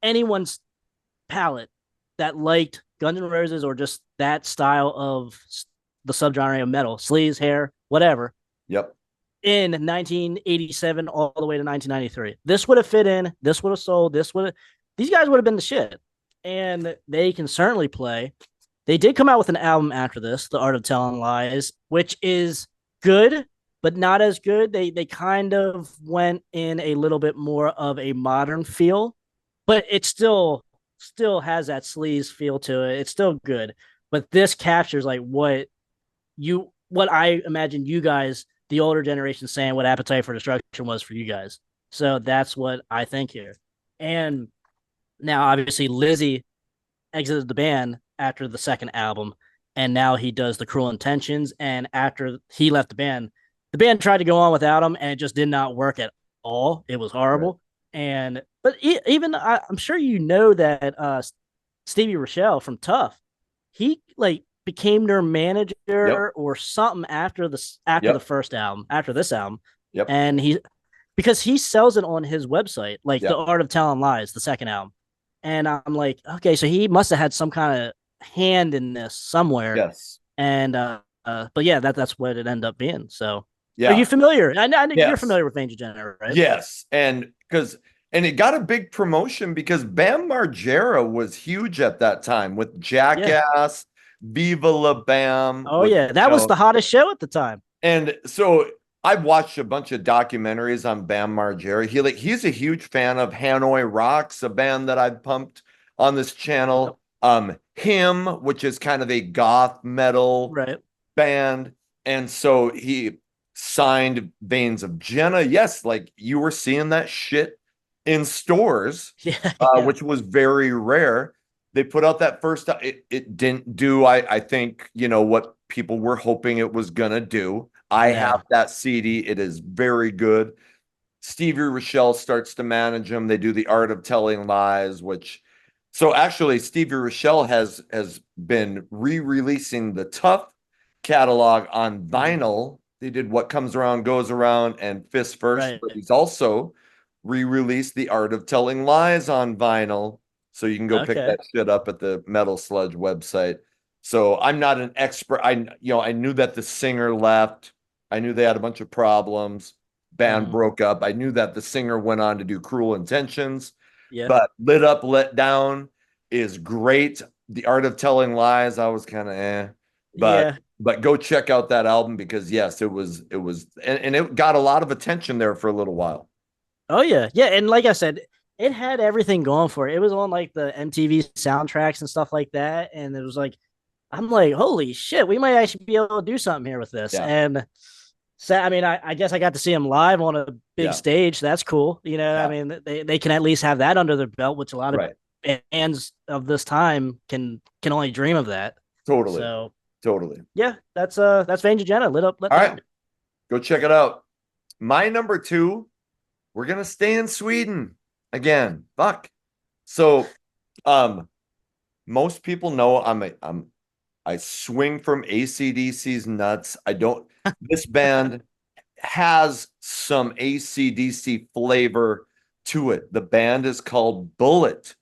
anyone's palate that liked Guns N' Roses or just that style of the subgenre of metal, sleaze, hair, whatever, Yep. in 1987 all the way to 1993. This would have fit in. This would have sold. These guys would have been the shit. And they can certainly play. They did come out with an album after this, The Art of Telling Lies, which is good, but not as good. They kind of went in a little bit more of a modern feel, but it still has that sleaze feel to it. It's still good. But this captures like what I imagine you guys, the older generation, saying what Appetite for Destruction was for you guys. So that's what I think here. And now obviously Lizzie exited the band after the second album, and now he does the Cruel Intentions. And after he left the band tried to go on without him, and it just did not work at all. It was Right. horrible. And but even I'm sure you know that Stevie Rochelle from Tough, he like became their Yep. manager or something after the Yep. first album, after this album, Yep. and because he sells it on his website, like The Yep. Art of Telling Lies, the second album. And I'm like, okay, so he must have had some kind of hand in this somewhere. Yes. And but yeah, that's what it ended up being. So, are you Yeah. familiar? I know you're Yes. familiar with Angel Jenner, right? Yes. And it got a big promotion because Bam Margera was huge at that time with Yeah. Jackass, Viva La Bam, Oh with yeah, that was the hottest show at the time. and so I've watched a bunch of documentaries on Bam Margera. He's a huge fan of Hanoi Rocks, a band that I've pumped on this Yep. channel. Him, which is kind of a goth metal Right. band. And so he signed Veins of Jenna. Yes, like you were seeing that shit in stores, Yeah. Yeah. which was very rare. They put out that first, it didn't do, I think, what people were hoping it was going to do. I have No. that CD. It is very good. Stevie Rochelle starts to manage them. They do The Art of Telling Lies, which So actually, Stevie Rochelle has been re-releasing the Tough catalog on Mhm. vinyl. They did What Comes Around Goes Around and Fist First, Right. but he's also re-released The Art of Telling Lies on vinyl. So you can go pick Okay. that shit up at the Metal Sludge website. So I'm not an expert. I knew that the singer left. I knew they had a bunch of problems. Band Mhm. broke up. I knew that the singer went on to do Cruel Intentions. Yeah. But Lit Up, Let Down is great. The Art of Telling Lies, I was kind of but Yeah. go check out that album because yes, it was and it got a lot of attention there for a little while. Oh yeah, yeah, and like I said, it had everything going for it. It was on like the MTV soundtracks and stuff like that, and it was like, I'm like, holy shit, we might actually be able to do something here with this. Yeah, And so, I mean, I guess I got to see him live on a big yeah, stage. That's cool. I yeah. mean, they can at least have that under their belt, which a lot of Right. bands of this time can only dream of that. Totally. So Totally. yeah, that's Vange Jenna, lit up, let All right. down. Go check it out. My number two, we're gonna stay in Sweden again. Fuck. So um most people know I swing from AC/DC's nuts. I don't this band has some AC/DC flavor to it. The band is called Bullet.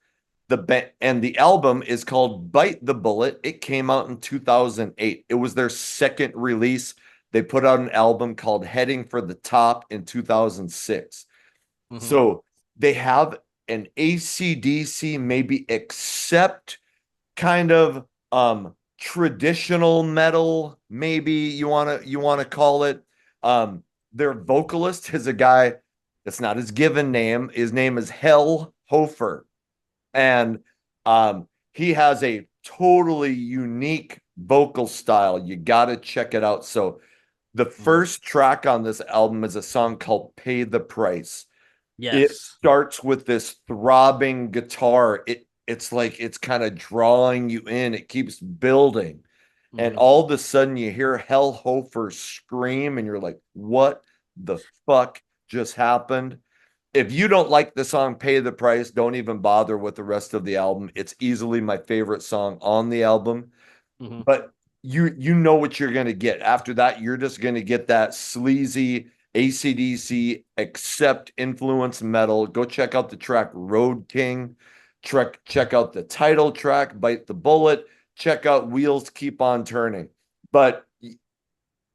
And the album is called Bite the Bullet. It came out in 2008. It was their second release. They put out an album called Heading for the Top in 2006. Mm-hmm. So they have an AC/DC, maybe except kind of traditional metal, maybe you want to call it. Their vocalist is a guy that's not his given name. His name is Hell Hofer, and he has a totally unique vocal style. You got to check it out. So the Mm-hmm. first track on this album is a song called Pay the Price. It Yes. starts with this throbbing guitar. It's like it's kind of drawing you in. It keeps building. And Mm-hmm. all of a sudden you hear Hellhofer scream and you're like, what the fuck just happened? If you don't like the song Pay the Price, don't even bother with the rest of the album. It's easily my favorite song on the album, Mm-hmm. but you know what you're going to get. After that, you're just going to get that sleazy AC/DC accept influence metal. Go check out the track Road King. Check out the title track Bite the Bullet. Check out Wheels Keep on Turning. But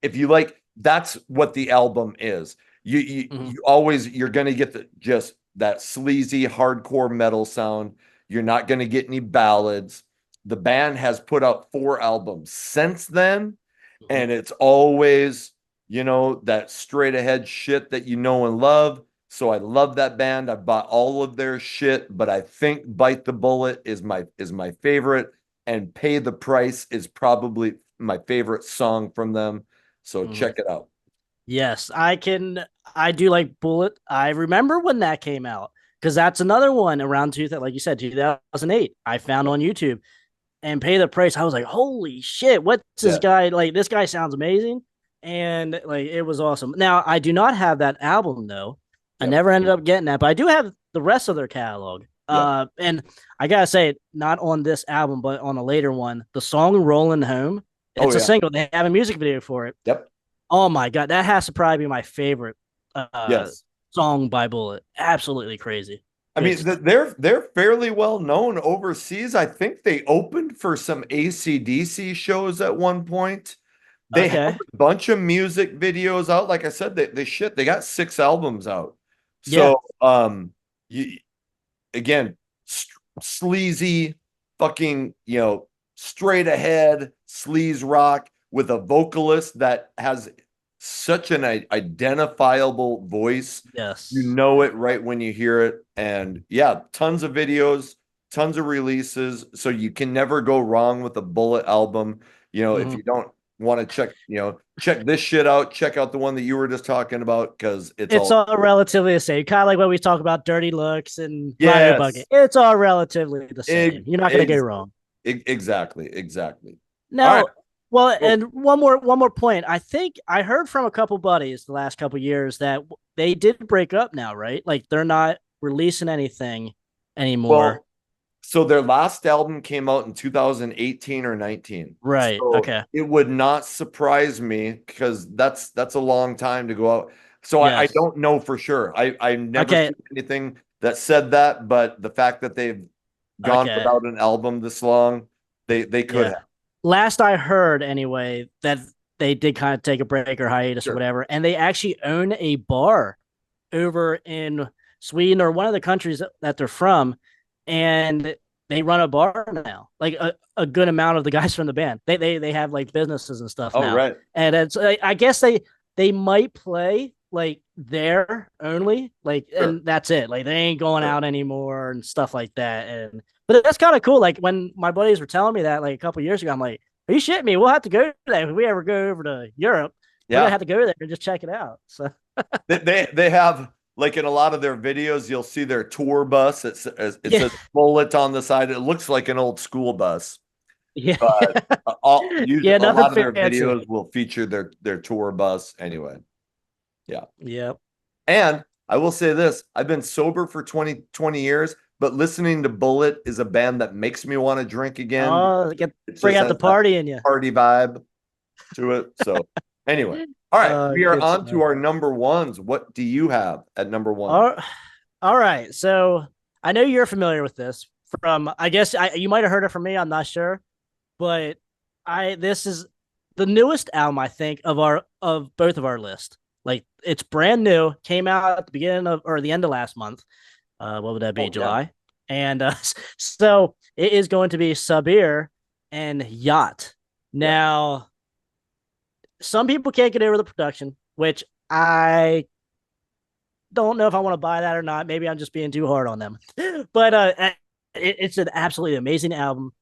if you like, that's what the album is. Mm-hmm. You're going to get the just that sleazy hardcore metal sound. You're not going to get any ballads. The band has put out 4 albums since then, Mm-hmm. and it's always, that straight ahead shit that you know and love. So I love that band. I bought all of their shit, but I think Bite the Bullet is my favorite, and Pay the Price is probably my favorite song from them. So Mm-hmm. check it out. Yes, I can. I do like Bullet. I remember when that came out because that's another one around like you said, 2008. I found on YouTube and Pay the Price. I was like, holy shit, what's this Yeah. guy like? This guy sounds amazing, and like it was awesome. Now I do not have that album though. I Yep. never ended up getting that, but I do have the rest of their catalog. Yep. And I gotta say, not on this album, but on a later one, the song "Rolling Home." Oh It's a yeah. single. They have a music video for it. Yep. Oh my god, that has to probably be my favorite Yes. song by Bullet. Absolutely crazy. I mean, Just they're fairly well known overseas. I think they opened for some AC/DC shows at one point. They have okay. a bunch of music videos out. Like I said, they got 6 albums out. Yeah. So you again, sleazy, fucking, straight ahead sleaze rock with a vocalist that has such an identifiable voice. You Yes. know it right when you hear it. And yeah, tons of videos, tons of releases. So you can never go wrong with a Bullet album. If Mm-hmm. you don't want to check this shit out, check out the one that you were just talking about because it's It's all, all relatively the same. Kind of like when we talk about Dirty Looks and Fly Me a Bucket. yes. It's all relatively the same. Ex- You're not gonna get it ex- wrong. exactly. Exactly. All right. Now, well, Cool. and one more point. I think I heard from a couple buddies the last couple years that they did break up now, right? Like they're not releasing anything anymore. Well, So their last album came out in 2018 or 19. Right. So Okay. it would not surprise me because that's a long time to go out. So I Yes. don't know for sure. I've never Okay. seen anything that said that, but the fact that they've gone Okay. without an album this long, they could Yeah. have. Last I heard, anyway, that they did kind of take a break or hiatus or Sure. whatever, and they actually own a bar over in Sweden or one of the countries that they're from, and they run a bar now. Like a good amount of the guys from the band, they have like businesses and stuff Oh, now, right. and it's I guess they might play like there only, like, Sure. and that's it. Like they ain't going Sure. out anymore and stuff like that. And but that's kind of cool. Like when my buddies were telling me that like a couple years ago, I'm like, are you shitting me? We'll have to go there if we ever go over to Europe. We're gonna Yeah. have to go there and just check it out. So They have like in a lot of their videos, you'll see their tour bus. It yeah, says Bullet on the side. It looks like an old school bus, yeah, but yeah. a Nothing lot of their fancy. videos will feature their tour bus anyway. Yeah. Yep. And I will say this, I've been sober for 20 years, but listening to Bullet is a band that makes me want to drink again. Oh, get It bring just out the has that party in you. party vibe to it. So anyway, all right, we are Good on to stuff. our number ones. What do you have at number one? All, all right. So I know you're familiar with this from. I guess you might have heard it from me. I'm not sure, but I this is the newest album I think of both of our list. Like it's brand new, came out at the beginning of or the end of last month. What would that be? Oh yeah. July. And so it is going to be Sabir and Yacht. Yeah. Now, some people can't get over the production, which I don't know if I want to buy that or not. Maybe I'm just being too hard on them. But it's an absolutely amazing album.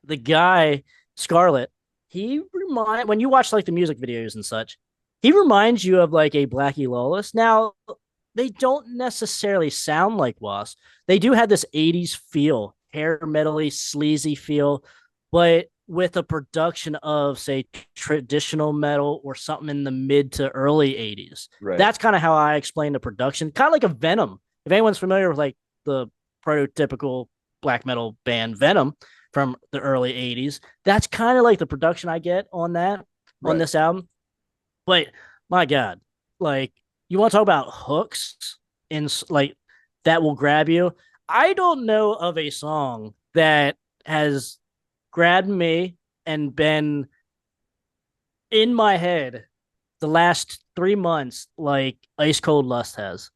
The guy Scarlett, when you watch like the music videos and such, he reminds you of like a Blackie Lawless. Now they don't necessarily sound like Wasp. They do have this '80s feel, hair metally, sleazy feel, but with a production of say traditional metal or something in the mid to early '80s. Right. That's kind of how I explain the production, kind of like a Venom. If anyone's familiar with like the prototypical black metal band Venom from the early '80s, that's kind of like the production I get on that on Right. this album. But my God, like you want to talk about hooks in like that will grab you. I don't know of a song that has grabbed me and been in my head the last 3 months like Ice Cold Lust has.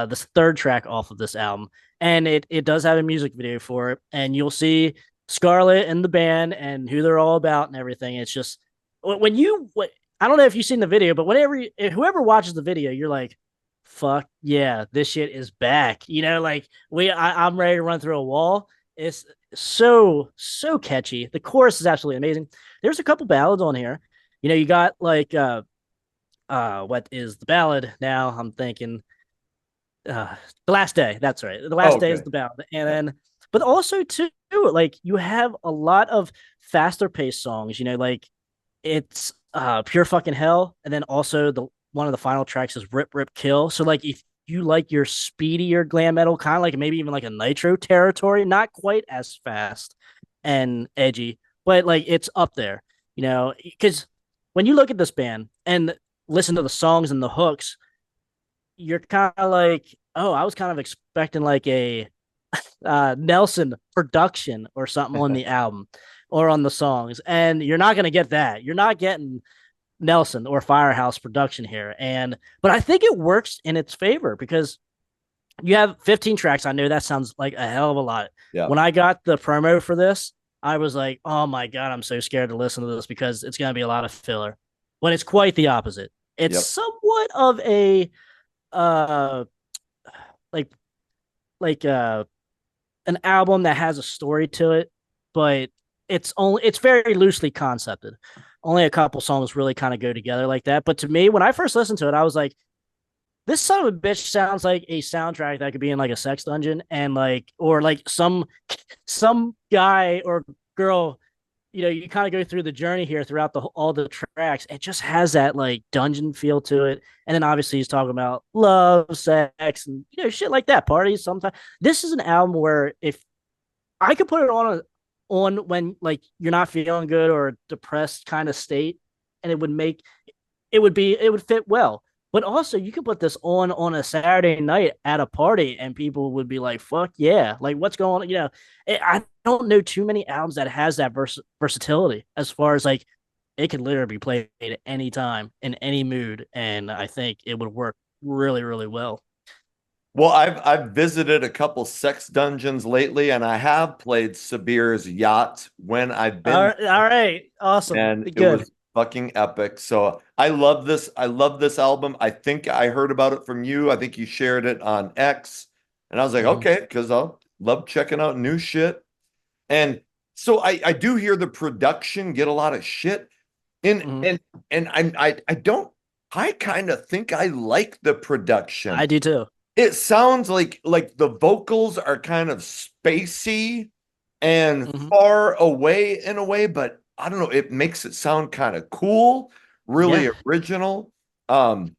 This third track off of this album. And it does have a music video for it. And you'll see Scarlett and the band and who they're all about and everything. It's just when you I don't know if you've seen the video, but whoever watches the video, you're like, fuck yeah, this shit is back. You know, like I'm ready to run through a wall. It's so catchy. The chorus is absolutely amazing. There's a couple ballads on here. You know, you got like what is the ballad now? I'm thinking the last day. That's right. The Oh, last day is okay. the ballad. And Yeah. then but also too, like you have a lot of faster paced songs, you know, like it's pure fucking hell. And then also the one of the final tracks is Rip Rip Kill. So like if you like your speedier glam metal, kind of like maybe even like a nitro territory, not quite as fast and edgy, but like it's up there, you know, because when you look at this band and listen to the songs and the hooks, you're kind of like, oh, I was kind of expecting like a Nelson production or something on the album or on the songs. And you're not going to get that. You're not getting Nelson or Firehouse production here. But I think it works in its favor because you have 15 tracks. I know that sounds like a hell of a lot. Yeah. When I got the promo for this, I was like, oh my God, I'm so scared to listen to this because it's going to be a lot of filler. When it's quite the opposite. It's Yep. somewhat of a uh like like an album that has a story to it, but it's very loosely concepted. Only a couple songs really kind of go together like that. But to me, when I first listened to it, I was like, this son of a bitch sounds like a soundtrack that could be in like a sex dungeon and like or like some guy or girl, you know, you kind of go through the journey here throughout all the tracks. It just has that like dungeon feel to it. And then obviously he's talking about love, sex, and you know, shit like that, parties sometimes. This is an album where if I could put it on when like you're not feeling good or a depressed kind of state, and it would fit well. But also, you could put this on a Saturday night at a party, and people would be like, "Fuck yeah!" Like, what's going on? I don't know too many albums that has that versatility as far as like it could literally be played at any time in any mood, and I think it would work really, really well. Well, I've visited a couple sex dungeons lately, and I have played Sabir's Yacht when I've been, All right, awesome, and it good. was fucking epic. So I love this. I love this album. I think I heard about it from you. I think you shared it on X, and I was like, Mm-hmm, okay, because I love checking out new shit. And so I do hear the production get a lot of shit. And mm-hmm. and and I don't I kind of think I like the production. I do too. It sounds like the vocals are kind of spacey and Mm-hmm. far away in a way, but I don't know, it makes it sound kind of cool, really Yeah, original. Um,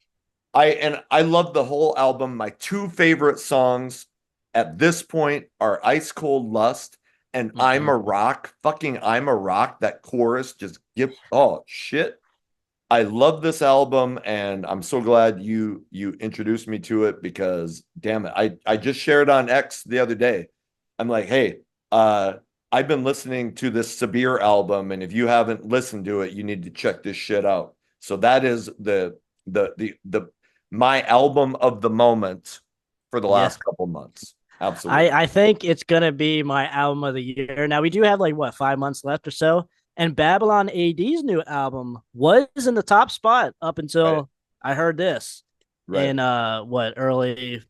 I love the whole album. My two favorite songs at this point are Ice Cold Lust and I'm mm-hmm. a Rock. Fucking I'm a Rock. That chorus just give oh shit. I love this album, and I'm so glad you introduced me to it because damn it, I just shared on X the other day. I'm like, hey, uh, I've been listening to this Sabir album, and if you haven't listened to it, you need to check this shit out. So that is the my album of the moment for the Yeah. last couple months. Absolutely. I think it's gonna be my album of the year. Now we do have like what 5 months left or so, and Babylon AD's new album was in the top spot up Right. until I heard this Right. in what early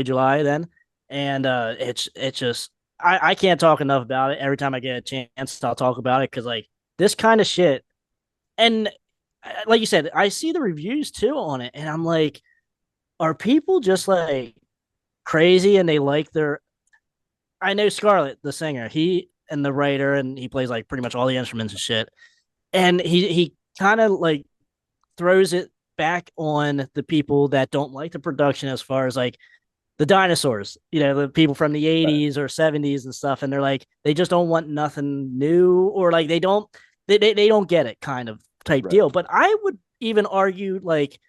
July then, and it's just I can't talk enough about it. Every time I get a chance, I'll talk about it because like this kind of shit, and like you said, I see the reviews too on it, and I'm like, are people just like crazy and they like their I know Scarlett, the singer, he and the writer, and he plays like pretty much all the instruments and shit. And he kind of like throws it back on the people that don't like the production as far as like the dinosaurs, the people from the Right. 80s or 70s and stuff. And they're like, they just don't want nothing new or like they don't get it kind of type Right. deal. But I would even argue like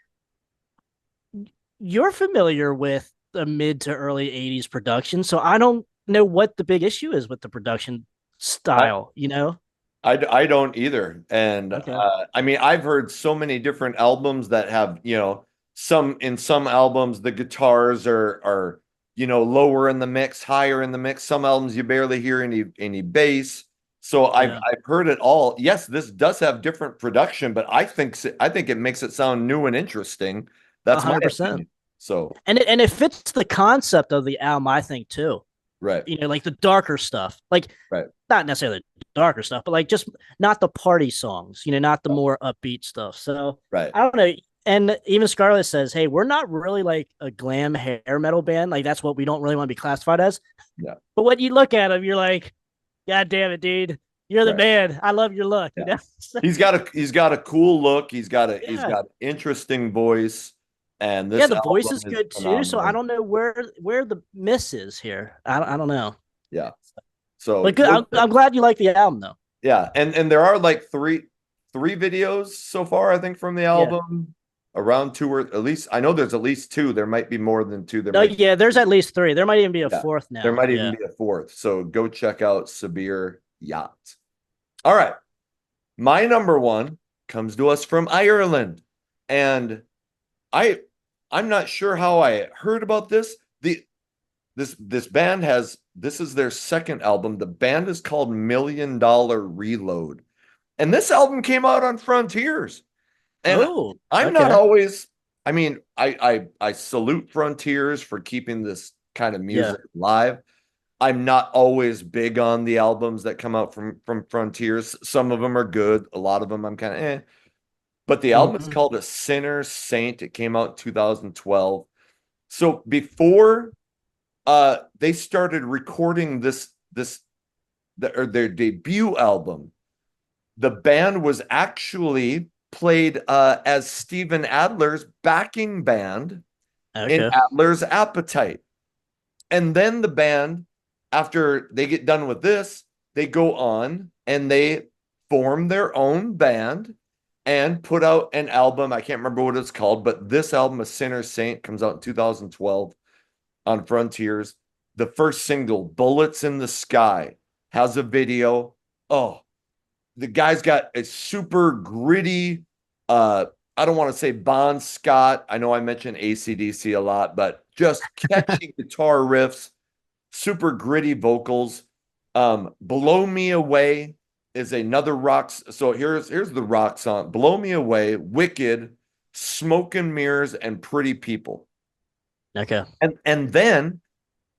you're familiar with the mid to early 80s production. So I don't know what the big issue is with the production I, style. I don't either. And Okay. I mean, I've heard so many different albums that have, some albums the guitars are, lower in the mix, higher in the mix. Some albums you barely hear any bass. So I've Yeah. I've heard it all. Yes, this does have different production, but I think it makes it sound new and interesting. A That's my hundred percent. opinion. So, And it fits the concept of the album, I think, too. right, Like the darker stuff. Like right, not necessarily the darker stuff, but like just not the party songs, not the more upbeat stuff. So right. I don't know. And even Scarlett says, "Hey, we're not really like a glam hair metal band. Like that's what we don't really want to be classified as." Yeah, But when you look at him, you're like, "God damn it, dude! You're the right. man. I love your look." Yeah. He's got a cool look. He's Yeah, got an interesting voice, and yeah. this The voice album is is good too. So I phenomenal. don't know where the miss is here. I don't know. Yeah. So But good. I'm glad you like the album though. yeah, and there are like three videos so far, I think, from the Yeah. album. Around two, or at least I know there's at least two. There might be more than two. There No, might yeah. There's at least three. There might even be a Yeah, fourth there now. might even Yeah. be a fourth. So go check out Sabir Yacht. All right. My number one comes to us from Ireland. And I I'm not sure how I heard about this. This band this is their second album. The band is called Million Dollar Reload. And this album came out on Frontiers. And Oh, I'm not okay. always, I mean, I salute Frontiers for keeping this kind of Yeah. music live. I'm not always big on the albums that come out from Frontiers. Some of them are good. A lot of them I'm kind of eh. But the album is Hmm. called A Sinner Saint. It came out in 2012. So before they started recording or their debut album, the band was actually played as Steven Adler's backing band in Okay. Adler's Appetite. And then the band after they get done with this, they go on and they form their own band and put out an album. I can't remember what it's called, but this album, A Sinner Saint, comes out in 2012 on Frontiers. The first single, Bullets in the Sky, has a video. Oh, the guy's got a super gritty, I don't want to say Bon Scott. I know I mentioned AC/DC a lot, but just catchy guitar riffs, super gritty vocals. Blow Me Away is another rock. So here's the rock song. Blow Me Away, Wicked, Smoke and Mirrors, and Pretty People. Okay. And then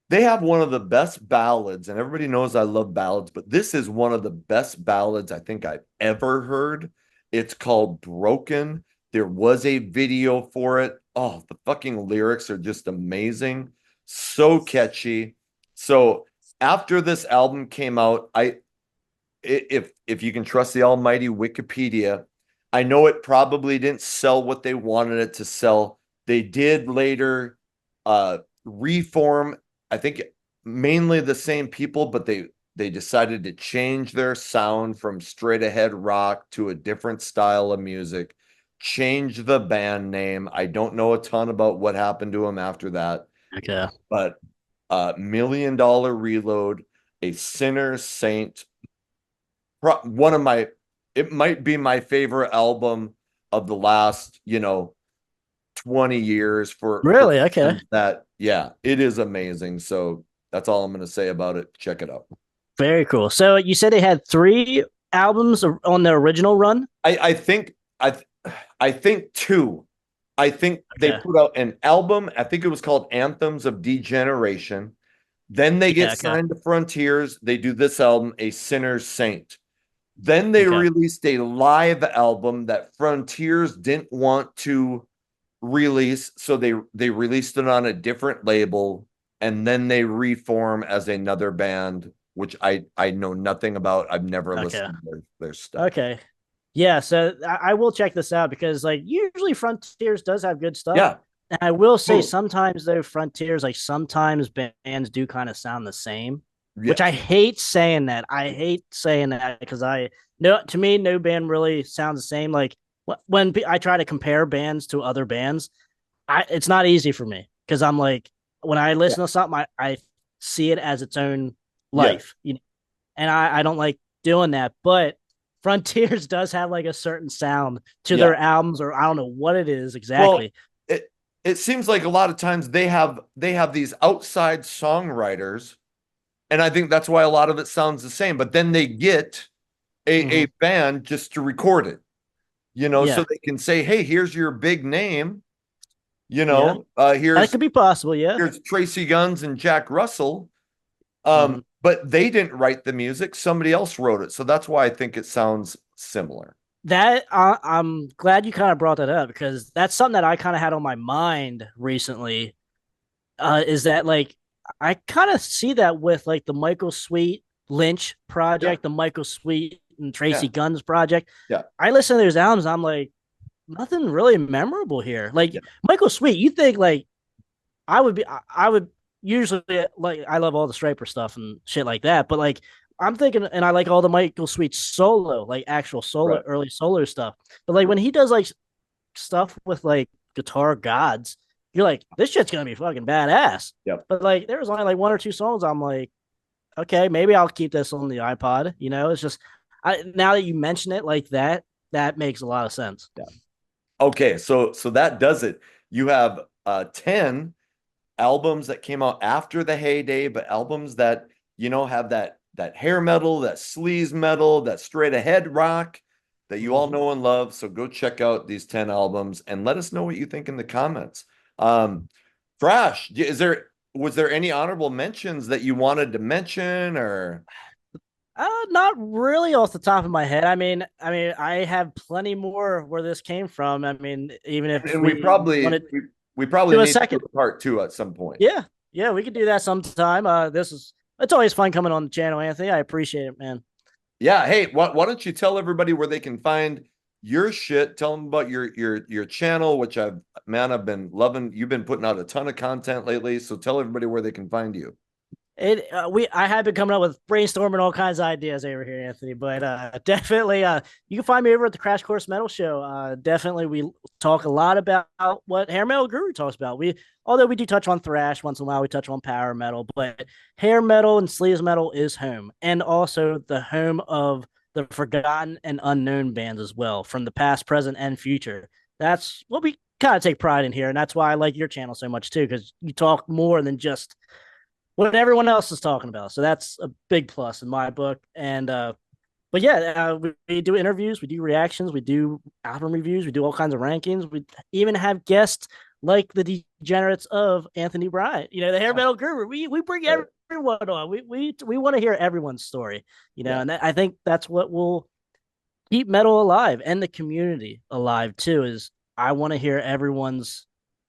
they have one of the best ballads, and everybody knows I love ballads, but this is one of the best ballads I think I've ever heard. It's called Broken. There was a video for it. Oh, the fucking lyrics are just amazing. So catchy. So after this album came out, if you can trust the almighty Wikipedia, I know it probably didn't sell what they wanted it to sell. They did later reform, I think mainly the same people, but they decided to change their sound from straight ahead rock to a different style of music, change the band name. I don't know a ton about what happened to them after that, Okay. but Million Dollar Reload, A Sinner Saint, one of my, it might be my favorite album of the last, 20 years for Really? Okay. that. Yeah, it is amazing. So that's all I'm going to say about it. Check it out. Very cool. So you said they had 3 albums on the original run? I think I think two. I think they Okay. put out an album. I think it was called Anthems of Degeneration. Then they get Yeah, okay. signed to Frontiers. They do this album, A Sinner's Saint. Then they Okay. released a live album that Frontiers didn't want to release, so they released it on a different label, and then they reform as another band, which I know nothing about. I've never Okay. listened to their stuff. Okay. Yeah, so I will check this out because like usually Frontiers does have good stuff. Yeah. And I will say Oh, sometimes though Frontiers like sometimes bands do kind of sound the same, which I yes. hate saying that. I hate saying that because I no to me no band really sounds the same. Like when I try to compare bands to other bands, it's not easy for me because I'm like when I Yeah. listen to something, I see it as its own Yeah. life, and I don't like doing that. But Frontiers does have like a certain sound to Yeah. their albums, or I don't know what it is Well, exactly. it seems like a lot of times they have these outside songwriters, and I think that's why a lot of it sounds the same. But then they get a Hmm. band just to record it, so Yeah, they can say, "Hey, here's your big name." yeah, that Here's could be possible. Yeah. here's Tracy Guns and Jack Russell. Hmm. But they didn't write the music; somebody else wrote it. So that's why I think it sounds similar. That I'm glad you kind of brought that up because that's something that I kind of had on my mind recently. Is that like I kind of see that with like the Michael Sweet Lynch Yeah, project, the Michael Sweet and yeah, Tracy Guns project. yeah, I listen to those albums, I'm like, nothing really memorable here. Like yeah, Michael Sweet, you think like I would usually like I love all the Striper stuff and shit like that, but like I'm thinking, and I like all the Michael Sweet solo, like actual solo, right. early solo stuff. But like when he does like stuff with like guitar gods, you're like, this shit's gonna be fucking badass. Yep. But like there was only like 1 or 2 songs. I'm like, okay, maybe I'll keep this on the iPod. It's just now that you mention it like that, that makes a lot of sense. Yeah. Okay, so that does it. You have 10 albums that came out after the heyday, but albums that have that hair metal, that sleaze metal, that straight ahead rock that you all Mm-hmm. know and love. So go check out these 10 albums and let us know what you think in the comments. Um, Krash, was there any honorable mentions that you wanted to mention or Not really off the top of my head. I mean, I have plenty more where this came from. I mean, even if and we we probably wanted to we probably do a need to do second, a part two at some point. yeah, yeah, we could do that sometime. It's always fun coming on the channel, Anthony. I appreciate it, man. Yeah. Hey, why don't you tell everybody where they can find your shit? Tell them about your channel, which I've been loving. You've been putting out a ton of content lately. So tell everybody where they can find you. I have been coming up with brainstorming all kinds of ideas over here, Anthony. But definitely, you can find me over at the Crash Course Metal Show. Definitely, we talk a lot about what hair metal guru talks about. Although we do touch on thrash once in a while, we touch on power metal, but hair metal and sleaze metal is home, and also the home of the forgotten and unknown bands as well, from the past, present, and future. That's what we kind of take pride in here, and that's why I like your channel so much too, because you talk more than just what everyone else is talking about. So that's a big plus in my book. And but yeah, we do interviews, we do reactions, we do album reviews, we do all kinds of rankings. We even have guests like the degenerates of Anthony Bryant, the hair metal guru. We bring Right. everyone on. We want to hear everyone's story, Yeah. and I think that's what will keep metal alive and the community alive too. Is I want to hear everyone's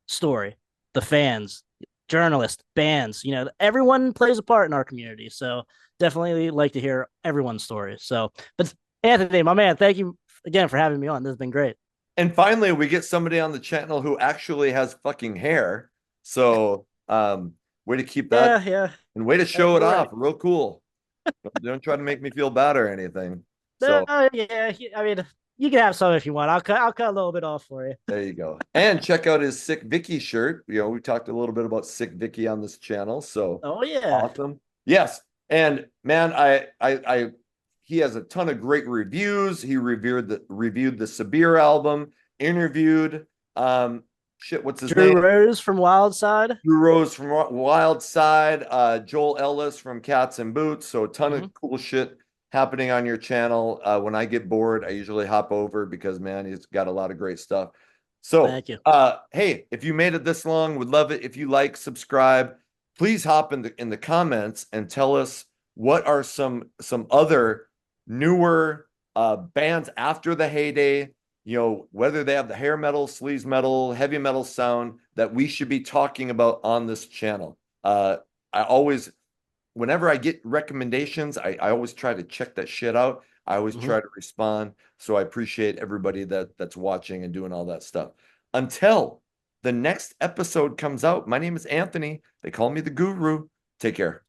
story, the fans, journalists, bands. Everyone plays a part in our community. So definitely like to hear everyone's story. So, but Anthony, my man, thank you again for having me on. This has been great. And finally, we get somebody on the channel who actually has fucking hair. So, way to keep that Yeah, yeah. and way to show it You're off. right. Real cool. Don't try to make me feel bad or anything. No, So, yeah. I mean, you can have some if you want. I'll cut a little bit off for you. there you go. And check out his Sick Vicky shirt. We talked a little bit about Sick Vicky on this channel. So Oh yeah. awesome. Yes. And man, he has a ton of great reviews. He reviewed the Sabir album, interviewed what's his Drew name? Rose from Wild Side. Drew Rose from Wild Side, Joel Ellis from Cats and Boots. So a ton Mm-hmm. of cool shit happening on your channel. When I get bored, I usually hop over because man, he's got a lot of great stuff. So, Thank you. hey, if you made it this long, would love it if you like, subscribe. Please hop in the comments and tell us what are some other newer bands after the heyday, whether they have the hair metal, sleaze metal, heavy metal sound that we should be talking about on this channel. I always, whenever I get recommendations, I always try to check that shit out. I always Mm-hmm. try to respond. So I appreciate everybody that's watching and doing all that stuff. Until the next episode comes out, my name is Anthony. They call me the Guru. Take care.